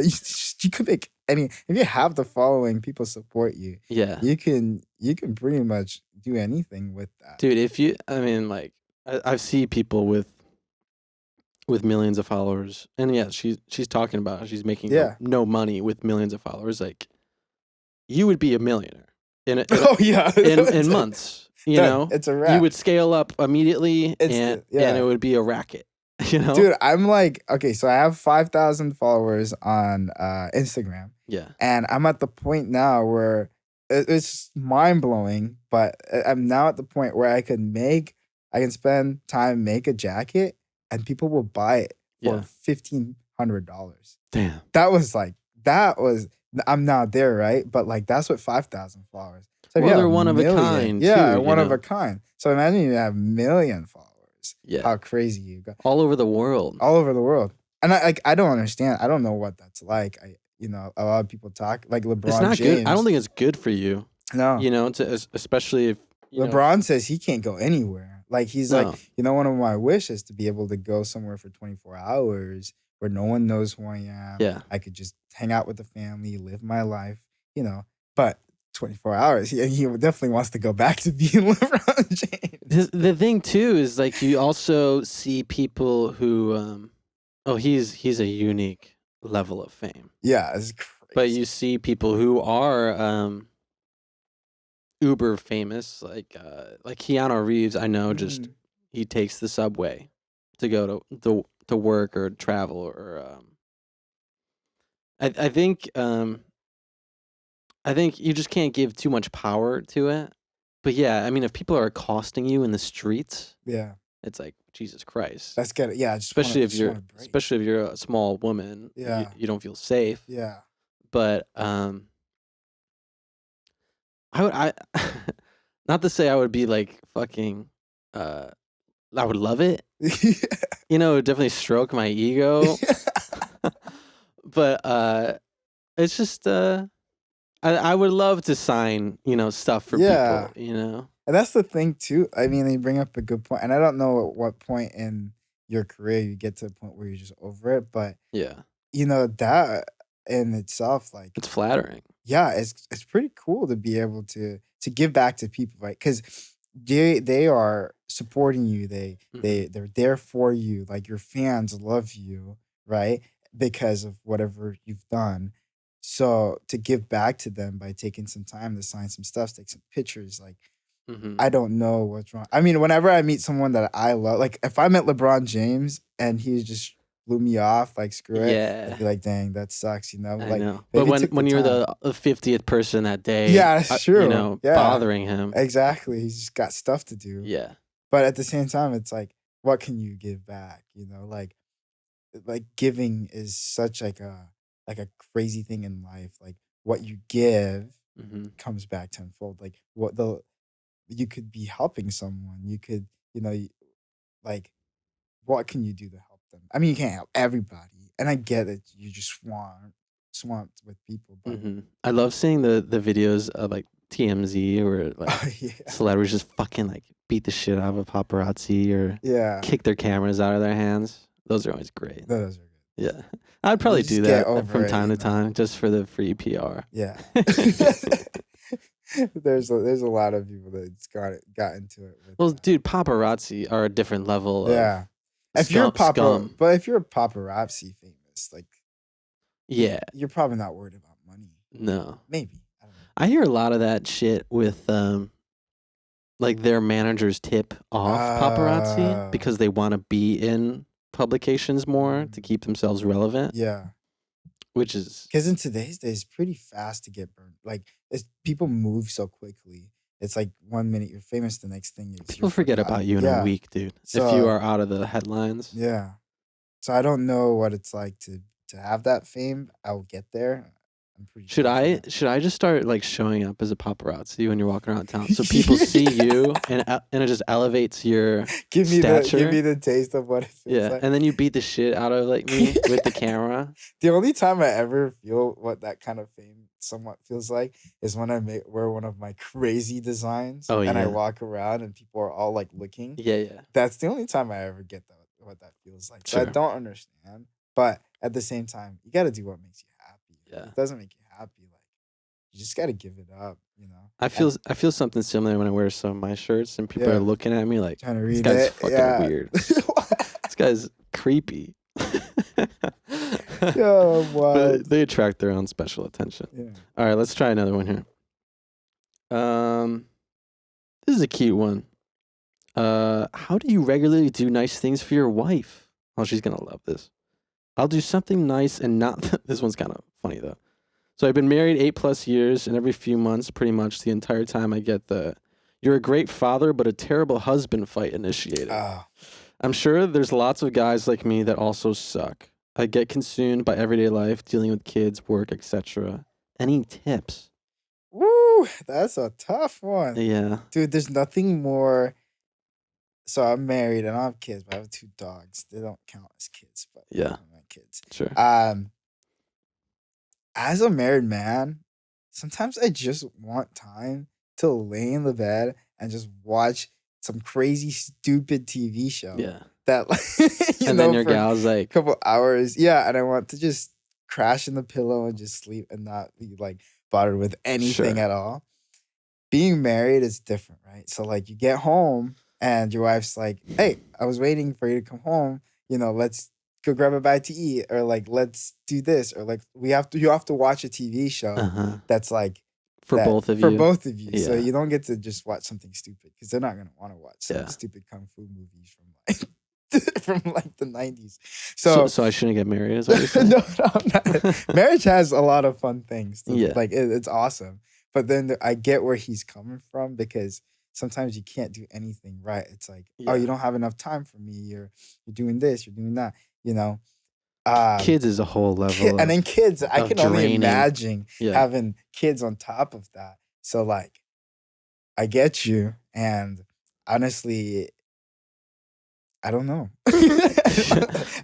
could make if you have the following, people support you. Yeah. You can pretty much do anything with that. Dude, I see people with millions of followers, and yeah, she's talking about how she's making no money with millions of followers. Like, you would be a millionaire in in months. It's a wrap. You would scale up immediately, and it would be a racket. Dude, I'm like, okay, so I have 5,000 followers on Instagram. Yeah, and I'm at the point now where it's mind blowing, but I'm now at the point where I can spend time, make a jacket, and people will buy it for $1,500. Damn. That was I'm not there, right? But like that's what 5,000 followers. So well, they're one of a kind, yeah, too. one of a kind. So imagine you have 1,000,000 followers. Yeah. How crazy you go. All over the world. All over the world. And I don't understand. I don't know what that's like. A lot of people talk like LeBron It's not James. good. I don't think it's good for you. No. Especially if LeBron says he can't go anywhere. Like he's like, one of my wishes to be able to go somewhere for 24 hours where no one knows who I am. Yeah. I could just hang out with the family, live my life, but 24 hours. He definitely wants to go back to being LeBron James. The thing too is like you also see people who he's a unique level of fame. Yeah, it's crazy. But you see people who are uber famous, like Keanu Reeves. I know, just he takes the subway to go to work or travel or I think you just can't give too much power to it. But yeah, I mean, if people are accosting you in the streets, yeah, it's like Jesus Christ. That's good. Yeah, especially if you're a small woman. Yeah, you don't feel safe. Yeah, but I not to say I would be like fucking. I would love it. It would definitely stroke my ego. But it's just I would love to sign stuff for people. And that's the thing too. I mean, you bring up a good point, and I don't know at what point in your career you get to a point where you're just over it, but yeah, that in itself, like it's flattering. Yeah, it's pretty cool to be able to give back to people, right? Because they are supporting you. They're there for you. Like your fans love you, right? Because of whatever you've done. So to give back to them by taking some time to sign some stuff, take some pictures, like I don't know what's wrong. I mean, whenever I meet someone that I love, like if I met LeBron James and he just blew me off, like screw it, I'd be like, dang, that sucks, I like, know. But when you're the 50th person that day, yeah, it's true. Bothering him. Exactly. He's just got stuff to do. Yeah. But at the same time, it's like, what can you give back? Like giving is such like a crazy thing in life. Like what you give comes back tenfold. Like you could be helping someone. You could, like what can you do to help them? I mean, you can't help everybody. And I get it. You just swamped with people. But I love seeing the videos of like TMZ or like celebrities just fucking like beat the shit out of a paparazzi or kick their cameras out of their hands. Those are always great. Those are good. Yeah. I'd probably do that from time to time just for the free PR. Yeah. There's a lot of people that's got into it. Well, dude, paparazzi are a different level. Yeah. But if you're a paparazzi famous, like, yeah, you're probably not worried about money. No. Maybe. I don't know. I hear a lot of that shit with like their managers tip off paparazzi because they want to be in publications more to keep themselves relevant. Yeah. Which is because in today's days, it's pretty fast to get burned. Like people move so quickly. It's like 1 minute you're famous, the next thing people forget about you in a week, dude. So, if you are out of the headlines. Yeah. So I don't know what it's like to have that fame. I'll get there. I'm pretty should I just start like showing up as a paparazzi when you're walking around town so people see you and it just elevates your stature? Give me the taste of what it feels like. And then you beat the shit out of like me with the camera. The only time I ever feel what that kind of fame somewhat feels like is when I wear one of my crazy designs and I walk around and people are all like looking. Yeah. That's the only time I ever get what that feels like. Sure. So I don't understand, but at the same time, you got to do what makes you happy. Yeah. If it doesn't make you happy, like you just got to give it up, I feel something similar when I wear some of my shirts and people are looking at me like, trying to read this guy's fucking weird. This guy's creepy. But they attract their own special attention. Yeah. All right, let's try another one here. This is a cute one. How do you regularly do nice things for your wife? Oh, she's gonna love this. I'll do something nice and not. This one's kind of funny though. So I've been married 8+ years, and every few months, pretty much the entire time, I get the "You're a great father, but a terrible husband" fight initiated. I'm sure there's lots of guys like me that also suck. I get consumed by everyday life, dealing with kids, work, etc. Any tips? Woo, that's a tough one. Yeah. Dude, there's nothing more. So I'm married and I have kids, but I have 2 dogs. They don't count as kids, but Yeah. they're my kids. Sure. As a married man, sometimes I just want time to lay in the bed and just watch some crazy stupid TV show Yeah. that And then your for gal's a like, couple hours. Yeah, and I want to just crash in the pillow and just sleep and not be like bothered with anything Sure. at all. Being married is different, right? So like you get home and your wife's like, "Hey, I was waiting for you to come home. Let's go grab a bite to eat, or like let's do this, or like you have to watch a TV show uh-huh. that's like For that both of for you. both of you. So Yeah. you don't get to just watch something stupid because they're not gonna want to watch some Yeah. stupid kung fu movies from like from like the 90s. So So I shouldn't get married, is what you're saying? no, I'm not. Marriage has a lot of fun things. Yeah. Like it's awesome. But then I get where he's coming from because sometimes you can't do anything right. It's like, oh, you Yeah. don't have enough time for me. You're doing this, you're doing that, Kids is a whole level and then kids, I of can only draining. imagine Yeah. having kids on top of that. So like, I get you, and honestly, I don't know.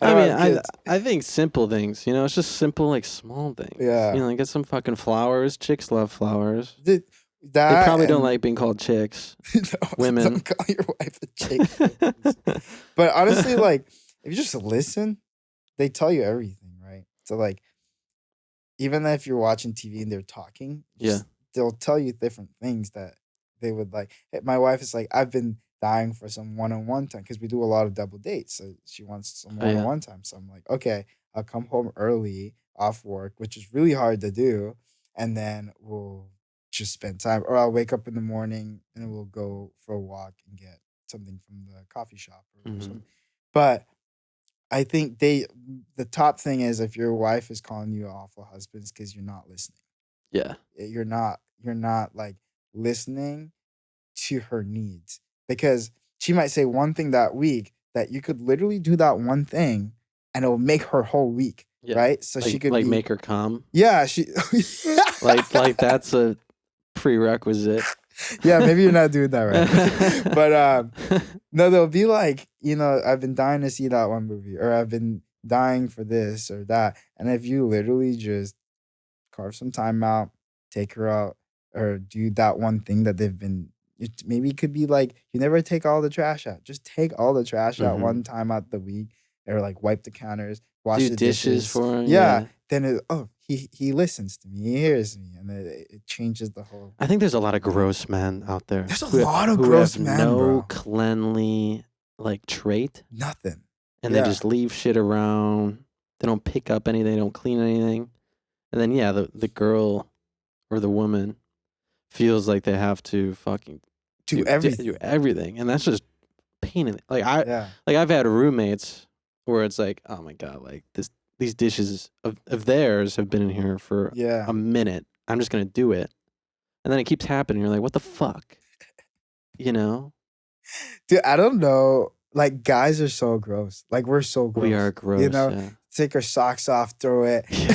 I think simple things, it's just simple, like small things. Yeah. Get some fucking flowers. Chicks love flowers. That They probably don't and- like being called chicks. No, women. Don't call your wife a chick. But honestly, like, if you just listen, they tell you everything, right? So like, even if you're watching TV and they're talking, they'll tell you different things that they would like. My wife is like, I've been dying for some one-on-one time because we do a lot of double dates. So she wants some Oh, yeah. one-on-one time. So I'm like, okay, I'll come home early off work, which is really hard to do, and then we'll just spend time. Or I'll wake up in the morning and we'll go for a walk and get something from the coffee shop or Mhm. something. But I think the top thing is if your wife is calling you awful husbands because you're not listening. Yeah. You're not like listening to her needs, because she might say one thing that week that you could literally do that one thing and it'll make her whole week. Yeah. Right? So she could like be, make her come. yeah, she Like that's a prerequisite. yeah, maybe you're not doing that right. But no, they'll be like, I've been dying to see that one movie, or I've been dying for this or that. And if you literally just carve some time out, take her out, or do that one thing that maybe it could be like, you never take all the trash out. Just take all the trash out Mhm. one time out the week, or like wipe the counters, wash Do the dishes for her. Yeah. Then he listens to me, he hears me, and it changes the whole. I think there's a lot of gross men out there. There's a who lot of who gross have men, no bro. cleanly trait, Nothing. and Yeah. they just leave shit around. They don't pick up anything. They don't clean anything. And then the girl or the woman feels like they have to fucking Do everything. do everything, and that's just pain in it. Yeah. I've had roommates where it's like, oh my god, like these dishes of theirs have been in here for Yeah. a minute. I'm just gonna do it, and then it keeps happening. You're like, what the fuck, Dude, I don't know. Like, guys are so gross. Like, we're so gross. We are gross. Yeah. Take our socks off, throw it. Yeah.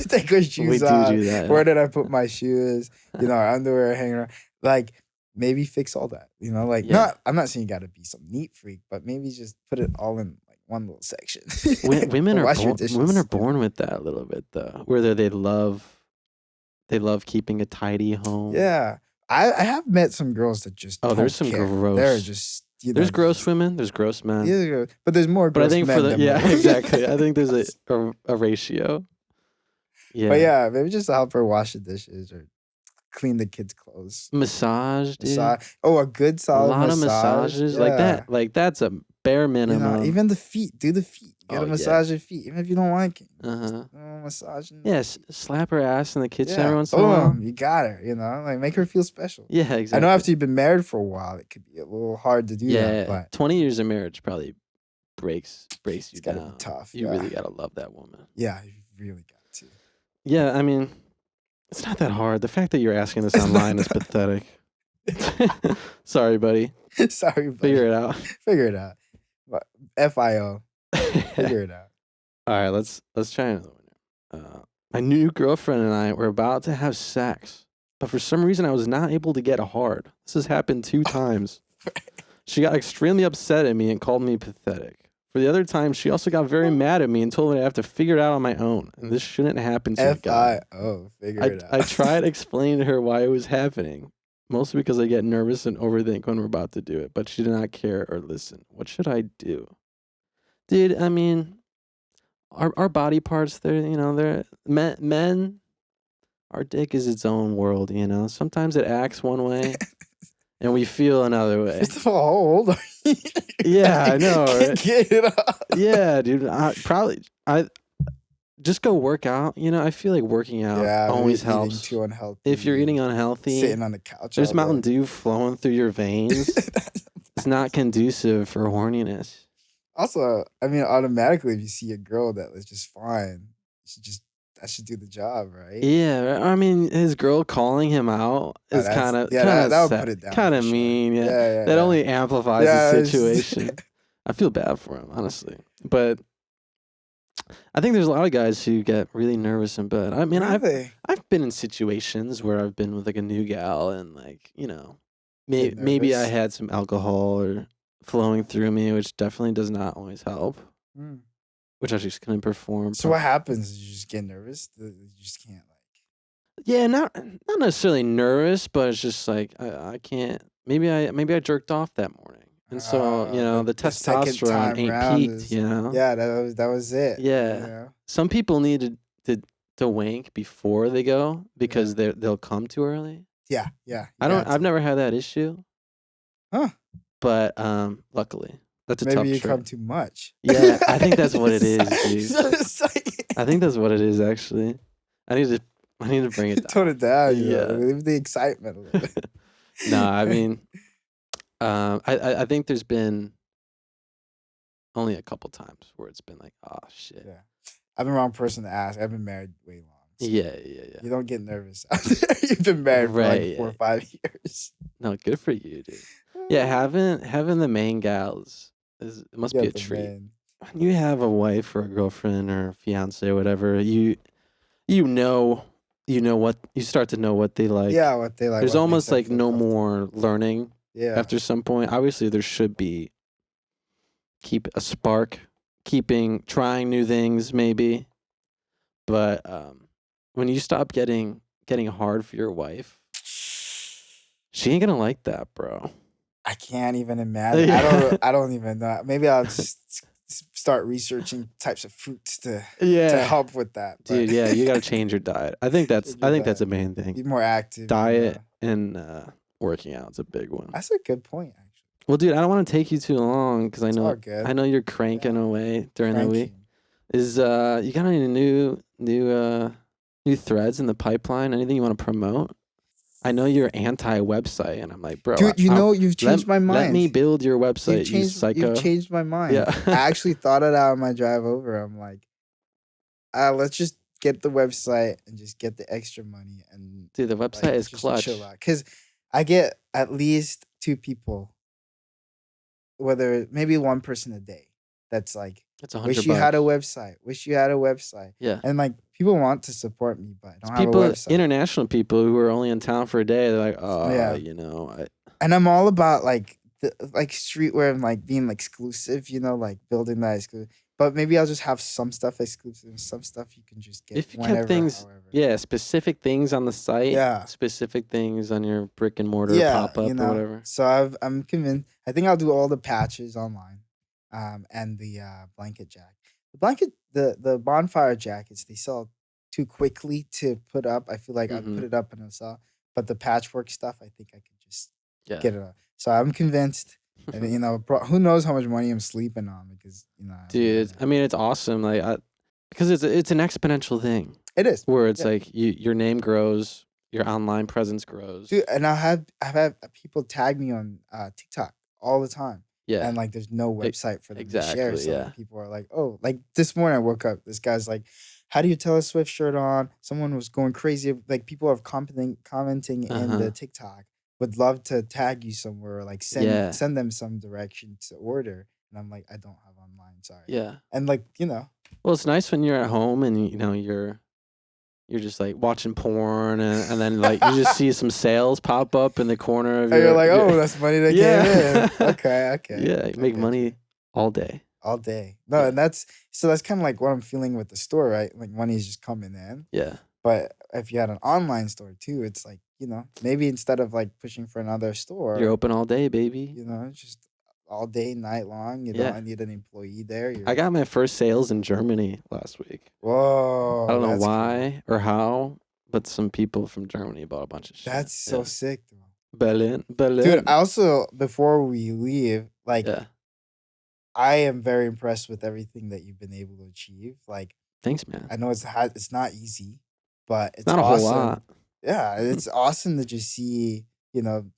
Take our shoes We off. do that. Where did I put my shoes? Our underwear hanging around. Like, maybe fix all that. Yeah. I'm not saying you gotta be some neat freak, but maybe just put it all in like one little section. Women are Wash your born, dishes, women are born with that a little bit though, where they love keeping a tidy home. Yeah. I have met some girls that just don't there's some care. gross. They're just There's gross women. There's gross men. Yeah, but there's more But gross I think men than women. exactly. I think there's a ratio. Yeah. But yeah, maybe just help her wash the dishes or clean the kids' clothes. Massage, dude. Oh, a good A solid lot of massage. massages like that. Like that's a bare minimum. Even the feet. Do the feet. You gotta Oh, yeah. massage your feet, even if you don't like it. Uh-huh. Massaging. Yes, slap her ass in the kitchen Yeah. every once in a while. You got her. Like make her feel special. Yeah, exactly. I know after you've been married for a while, it could be a little hard to do that. But 20 years of marriage probably breaks you it's gotta down. be tough. You really gotta love that woman. Yeah, you really got to. Yeah, I mean, it's not that hard. The fact that you're asking this online is pathetic. Sorry, buddy. Sorry, buddy. Figure it out. Figure it out. FIO. All Figure it out. right, let's try another one. My new girlfriend and I were about to have sex, but for some reason I was not able to get hard. This has happened 2 times. She got extremely upset at me and called me pathetic. For the other time, she also got very mad at me and told me I have to figure it out on my own, and this shouldn't happen to a guy. FIO. Figure I it I out. tried explaining to her why it was happening, mostly because I get nervous and overthink when we're about to do it, but she did not care or listen. What should I do? Dude, I mean, our body parts, they're men, our dick is its own world, you know? Sometimes it acts one way and we feel another way. First of all, how old are you? Yeah, I know, right? Get it up. Yeah, dude. I just go work out. You know, I feel like working out always Eating helps. too unhealthy. If you're eating unhealthy, sitting on the couch. there's all Mountain day. Dew flowing through your veins. It's not conducive for horniness. Also, I mean, automatically, if you see a girl that was just fine, that should do the job, right? Yeah, I mean, his girl calling him out is kind of that would put it down. kind for of sure. mean. Yeah, yeah. that only amplifies Yeah, the it's- situation. I feel bad for him, honestly, but I think there's a lot of guys who get really nervous in bed. I mean, Really? I've been in situations where I've been with like a new gal and like, Get maybe I nervous? had some alcohol or flowing through me, which definitely does not always help. Mm. Which I just couldn't perform. So what happens? You just get nervous. You just can't Yeah, not necessarily nervous, but it's just like I can't. Maybe I jerked off that morning, and so the second testosterone time ain't round peaked. is- You know. Yeah, that was it. Yeah. You know? Some people need to wank before they go because they'll come too early. Yeah. You I don't. got I've to. never had that issue. Huh. But luckily, that's a tough Maybe you trait. come too much. Yeah, I think that's what it is, dude. It's like- I think that's what it is actually. I need to bring it down. Tone it down. Yeah. Leave the excitement a little bit. No, I mean, I think there's been only a couple times where it's been like, oh shit. Yeah. I'm the wrong person to ask. I've been married way long. so Yeah. You don't get nervous out there. You've been married for Right, like 4 or 5 years. No, good for you, dude. Yeah, having the main gals it must be a the treat. man. When you have a wife or a girlfriend or a fiance or whatever, you what you start to know what they like. Yeah, what they like. There's what almost makes them like feel no comfortable. more learning Yeah. after some point. Obviously, there should be keep a spark, trying new things maybe, but when you stop getting hard for your wife, she ain't gonna like that, bro. I can't even imagine. Yeah. I don't even know. Maybe I'll just start researching types of fruits to help with that. But Dude, yeah, you gotta change your diet. I think that's the main be thing. more active. Diet and working out is a big one. That's a good point, actually. Well, dude, I don't want to take you too long because It's all good. I know you're cranking away during the week. Cranking. Is you got any new threads in the pipeline? Anything you want to promote? I know you're anti-website, and I'm like, bro, Dude, you've changed my mind. Let me build your website, you psycho. You've changed my mind. Yeah. I actually thought it out on my drive over. I'm like, let's just get the website and just get the extra money. And Dude, the website is just clutch. chill out. Because I get at least 2 people, whether maybe 1 person a day, that's like, It's $100. wish you had a website. Wish you had a website. Yeah. And like people want to support me, but I don't have People, a website. international people who are only in town for a day, they're like, oh, Yeah. And I'm all about like streetwear and like being like exclusive, like building that exclusive. But maybe I'll just have some stuff exclusive and some stuff you can just get if you whenever, kept things, however. specific things on the site, Yeah. specific things on your brick and mortar pop up or whatever. So I'm convinced. I think I'll do all the patches online, and the blanket jacket. The bonfire jackets, they sell too quickly to put up. I feel like I'd put it up and it'll sell. But the patchwork stuff, I think I could just get it up. So I'm convinced. And who knows how much money I'm sleeping on because Dude, I mean, it's awesome. Like, because it's an exponential thing. It is. Where it's like your name grows, your online presence grows. Dude, and I've had people tag me on TikTok all the time. Yeah. And like there's no website for them to share. Exactly, So yeah. people are like, oh, like this morning I woke up, this guy's like, how do you tell a Swift shirt on? Someone was going crazy. Like people are commenting in the TikTok. Would love to tag you somewhere or like send them some direction to order. And I'm like, I don't have online. Sorry. Yeah. And like, you know. Well, it's nice when you're at home and you're just like watching porn and then like you just see some sales pop up in the corner of And you're your like, oh, that's money that came in. Okay. Yeah, you make money all day. All day. No, Yeah. and that's kind of like what I'm feeling with the store, right? Like money's just coming in. Yeah. But if you had an online store too, it's like, you know, maybe instead of like pushing for another store, You're open all day, baby. you know, just all day, night long. You Yeah. don't need an employee there. I got my first sales in Germany last week. Whoa. I don't know that's why or how, but some people from Germany bought a bunch of shit. That's so sick, though. Berlin. Dude, I also, before we leave, like, Yeah. I am very impressed with everything that you've been able to achieve. Like, Thanks, man. I know it's not easy, but it's Not a awesome. whole lot. Yeah, it's awesome to just see, you know,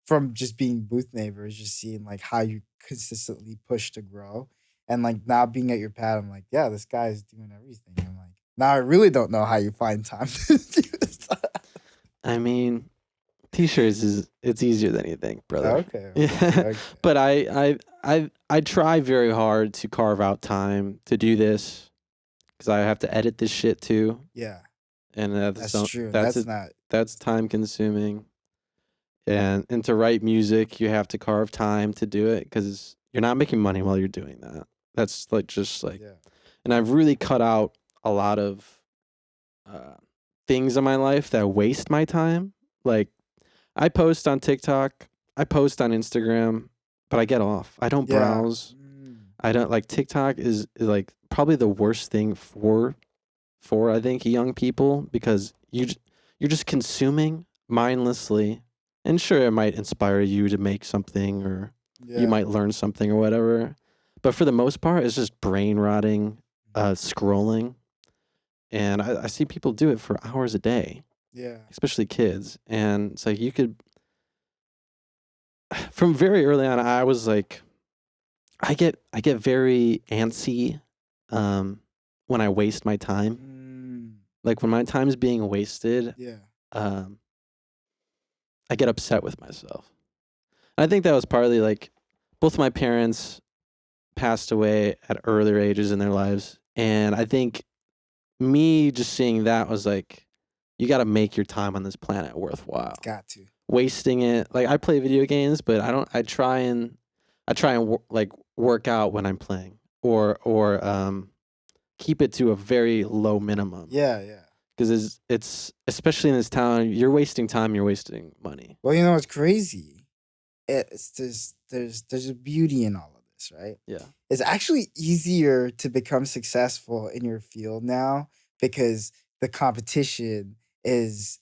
from just being booth neighbors, just seeing like how you consistently push to grow. And like now being at your pad, I'm like, yeah, this guy's doing everything. I'm like, now I really don't know how you find time to do this. I mean, t-shirts it's easier than you think, brother. Okay. Yeah. But I try very hard to carve out time to do this because I have to edit this shit too. Yeah. And That's true. That's time consuming. And to write music, you have to carve time to do it because you're not making money while you're doing that. That's like yeah. And I've really cut out a lot of things in my life that waste my time. Like I post on TikTok, I post on Instagram, but I get off. I don't browse. I don't like TikTok is like probably the worst thing for I think young people because you're just consuming mindlessly. And sure, it might inspire you to make something or you might learn something or whatever. But for the most part, it's just brain rotting, scrolling. And I see people do it for hours a day. Yeah. Especially kids. And it's like you could, from very early on, I was like, I get very antsy when I waste my time. Like when my time's being wasted. Yeah. I get upset with myself. I think that was partly like both my parents passed away at earlier ages in their lives. And I think me just seeing that was like, you got to make your time on this planet worthwhile. Got to. Wasting it. Like I play video games, but I try and like work out when I'm playing or keep it to a very low minimum. Yeah. Because it's especially in this town, you're wasting time, you're wasting money. Well, you know what's crazy? There's a beauty in all of this, right? Yeah. It's actually easier to become successful in your field now because the competition is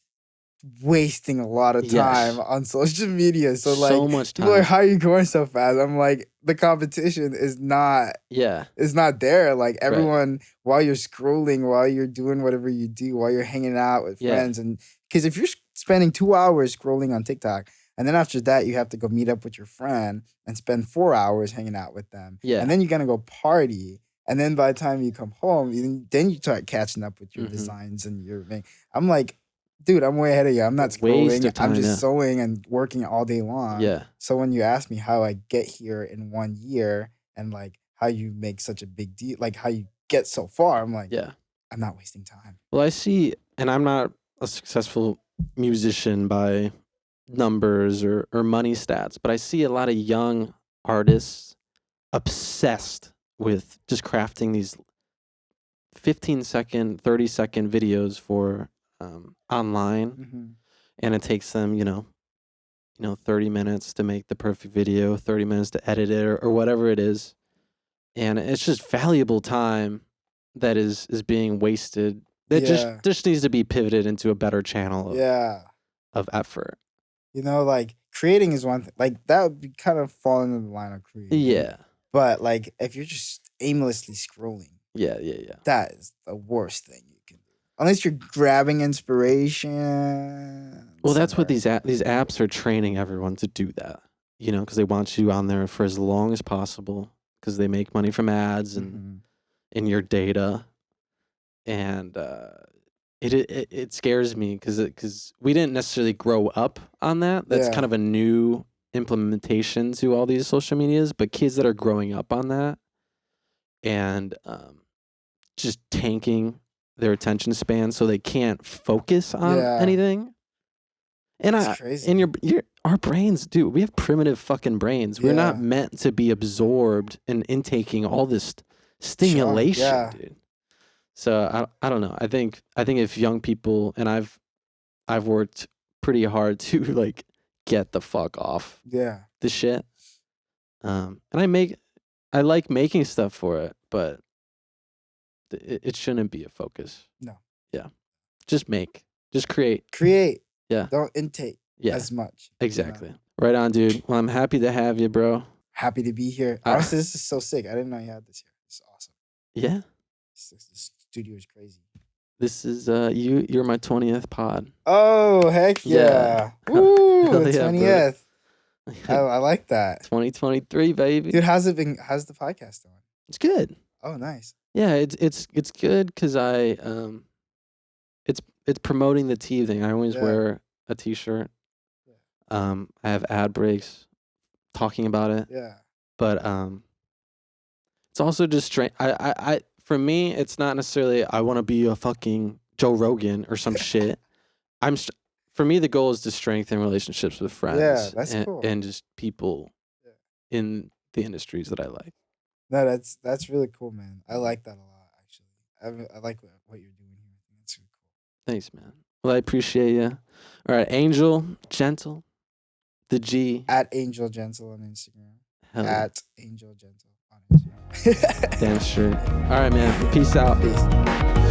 wasting a lot of time on social media. So like much time. People are like, how are you going so fast? I'm like, the competition is not there. Like everyone, while you're scrolling, while you're doing whatever you do, while you're hanging out with friends. And because if you're spending 2 hours scrolling on TikTok, and then after that, you have to go meet up with your friend and spend 4 hours hanging out with them. Yeah. And then you're going to go party. And then by the time you come home, then you start catching up with your designs and your thing. I'm like, dude, I'm way ahead of you. I'm not scrolling. I'm just sewing and working all day long. Yeah. So when you ask me how I get here in 1 year and like how you make such a big deal, like how you get so far, I'm like, I'm not wasting time. Well, I see, and I'm not a successful musician by numbers or money stats, but I see a lot of young artists obsessed with just crafting these 15-second, 30-second videos for online, and it takes them, 30 minutes to make the perfect video, 30 minutes to edit it, or whatever it is, and it's just valuable time that is being wasted. That just needs to be pivoted into a better channel of effort. Like creating is one thing. Like that would be kind of fall into the line of creating. Yeah. But like if you're just aimlessly scrolling, that is the worst thing you can do. Unless you're grabbing inspiration. Well, that's what these apps are training everyone to do that. Because they want you on there for as long as possible because they make money from ads and in your data. And it scares me because we didn't necessarily grow up on that. That's kind of a new implementation to all these social medias, but kids that are growing up on that and just tanking their attention span so they can't focus on anything. And That's crazy. and our brains, dude, we have primitive fucking brains. We're not meant to be absorbed and intaking all this stimulation, dude. So I don't know. I think if young people, and I've worked pretty hard to like get the fuck off the shit. And I like making stuff for it, but it shouldn't be a focus. No. Yeah. Just make. Just create. Yeah. Don't intake as much. Exactly. You know? Right on, dude. Well, I'm happy to have you, bro. Happy to be here. Honestly, this is so sick. I didn't know you had this here. This is awesome. Yeah. This studio is crazy. This is you're my 20th pod. Oh, heck yeah. Woo, 20th. I like that. 2023, baby. Dude, how's the podcast going? It's good. Oh, nice. Yeah, it's good because it's promoting the tea thing. I always wear a t-shirt. I have ad breaks talking about it. Yeah. But it's also just strange. I for me, it's not necessarily I want to be a fucking Joe Rogan or some shit. For me, the goal is to strengthen relationships with friends. Yeah, that's cool. And just people in the industries that I like. No, that's really cool, man. I like that a lot, actually. I like what you're doing here. That's really cool. Thanks, man. Well, I appreciate you. All right, Angel Gentle, the G. At Angel Gentle on Instagram. At Angel Gentle on Instagram. Damn straight. All right, man. Peace out. Peace.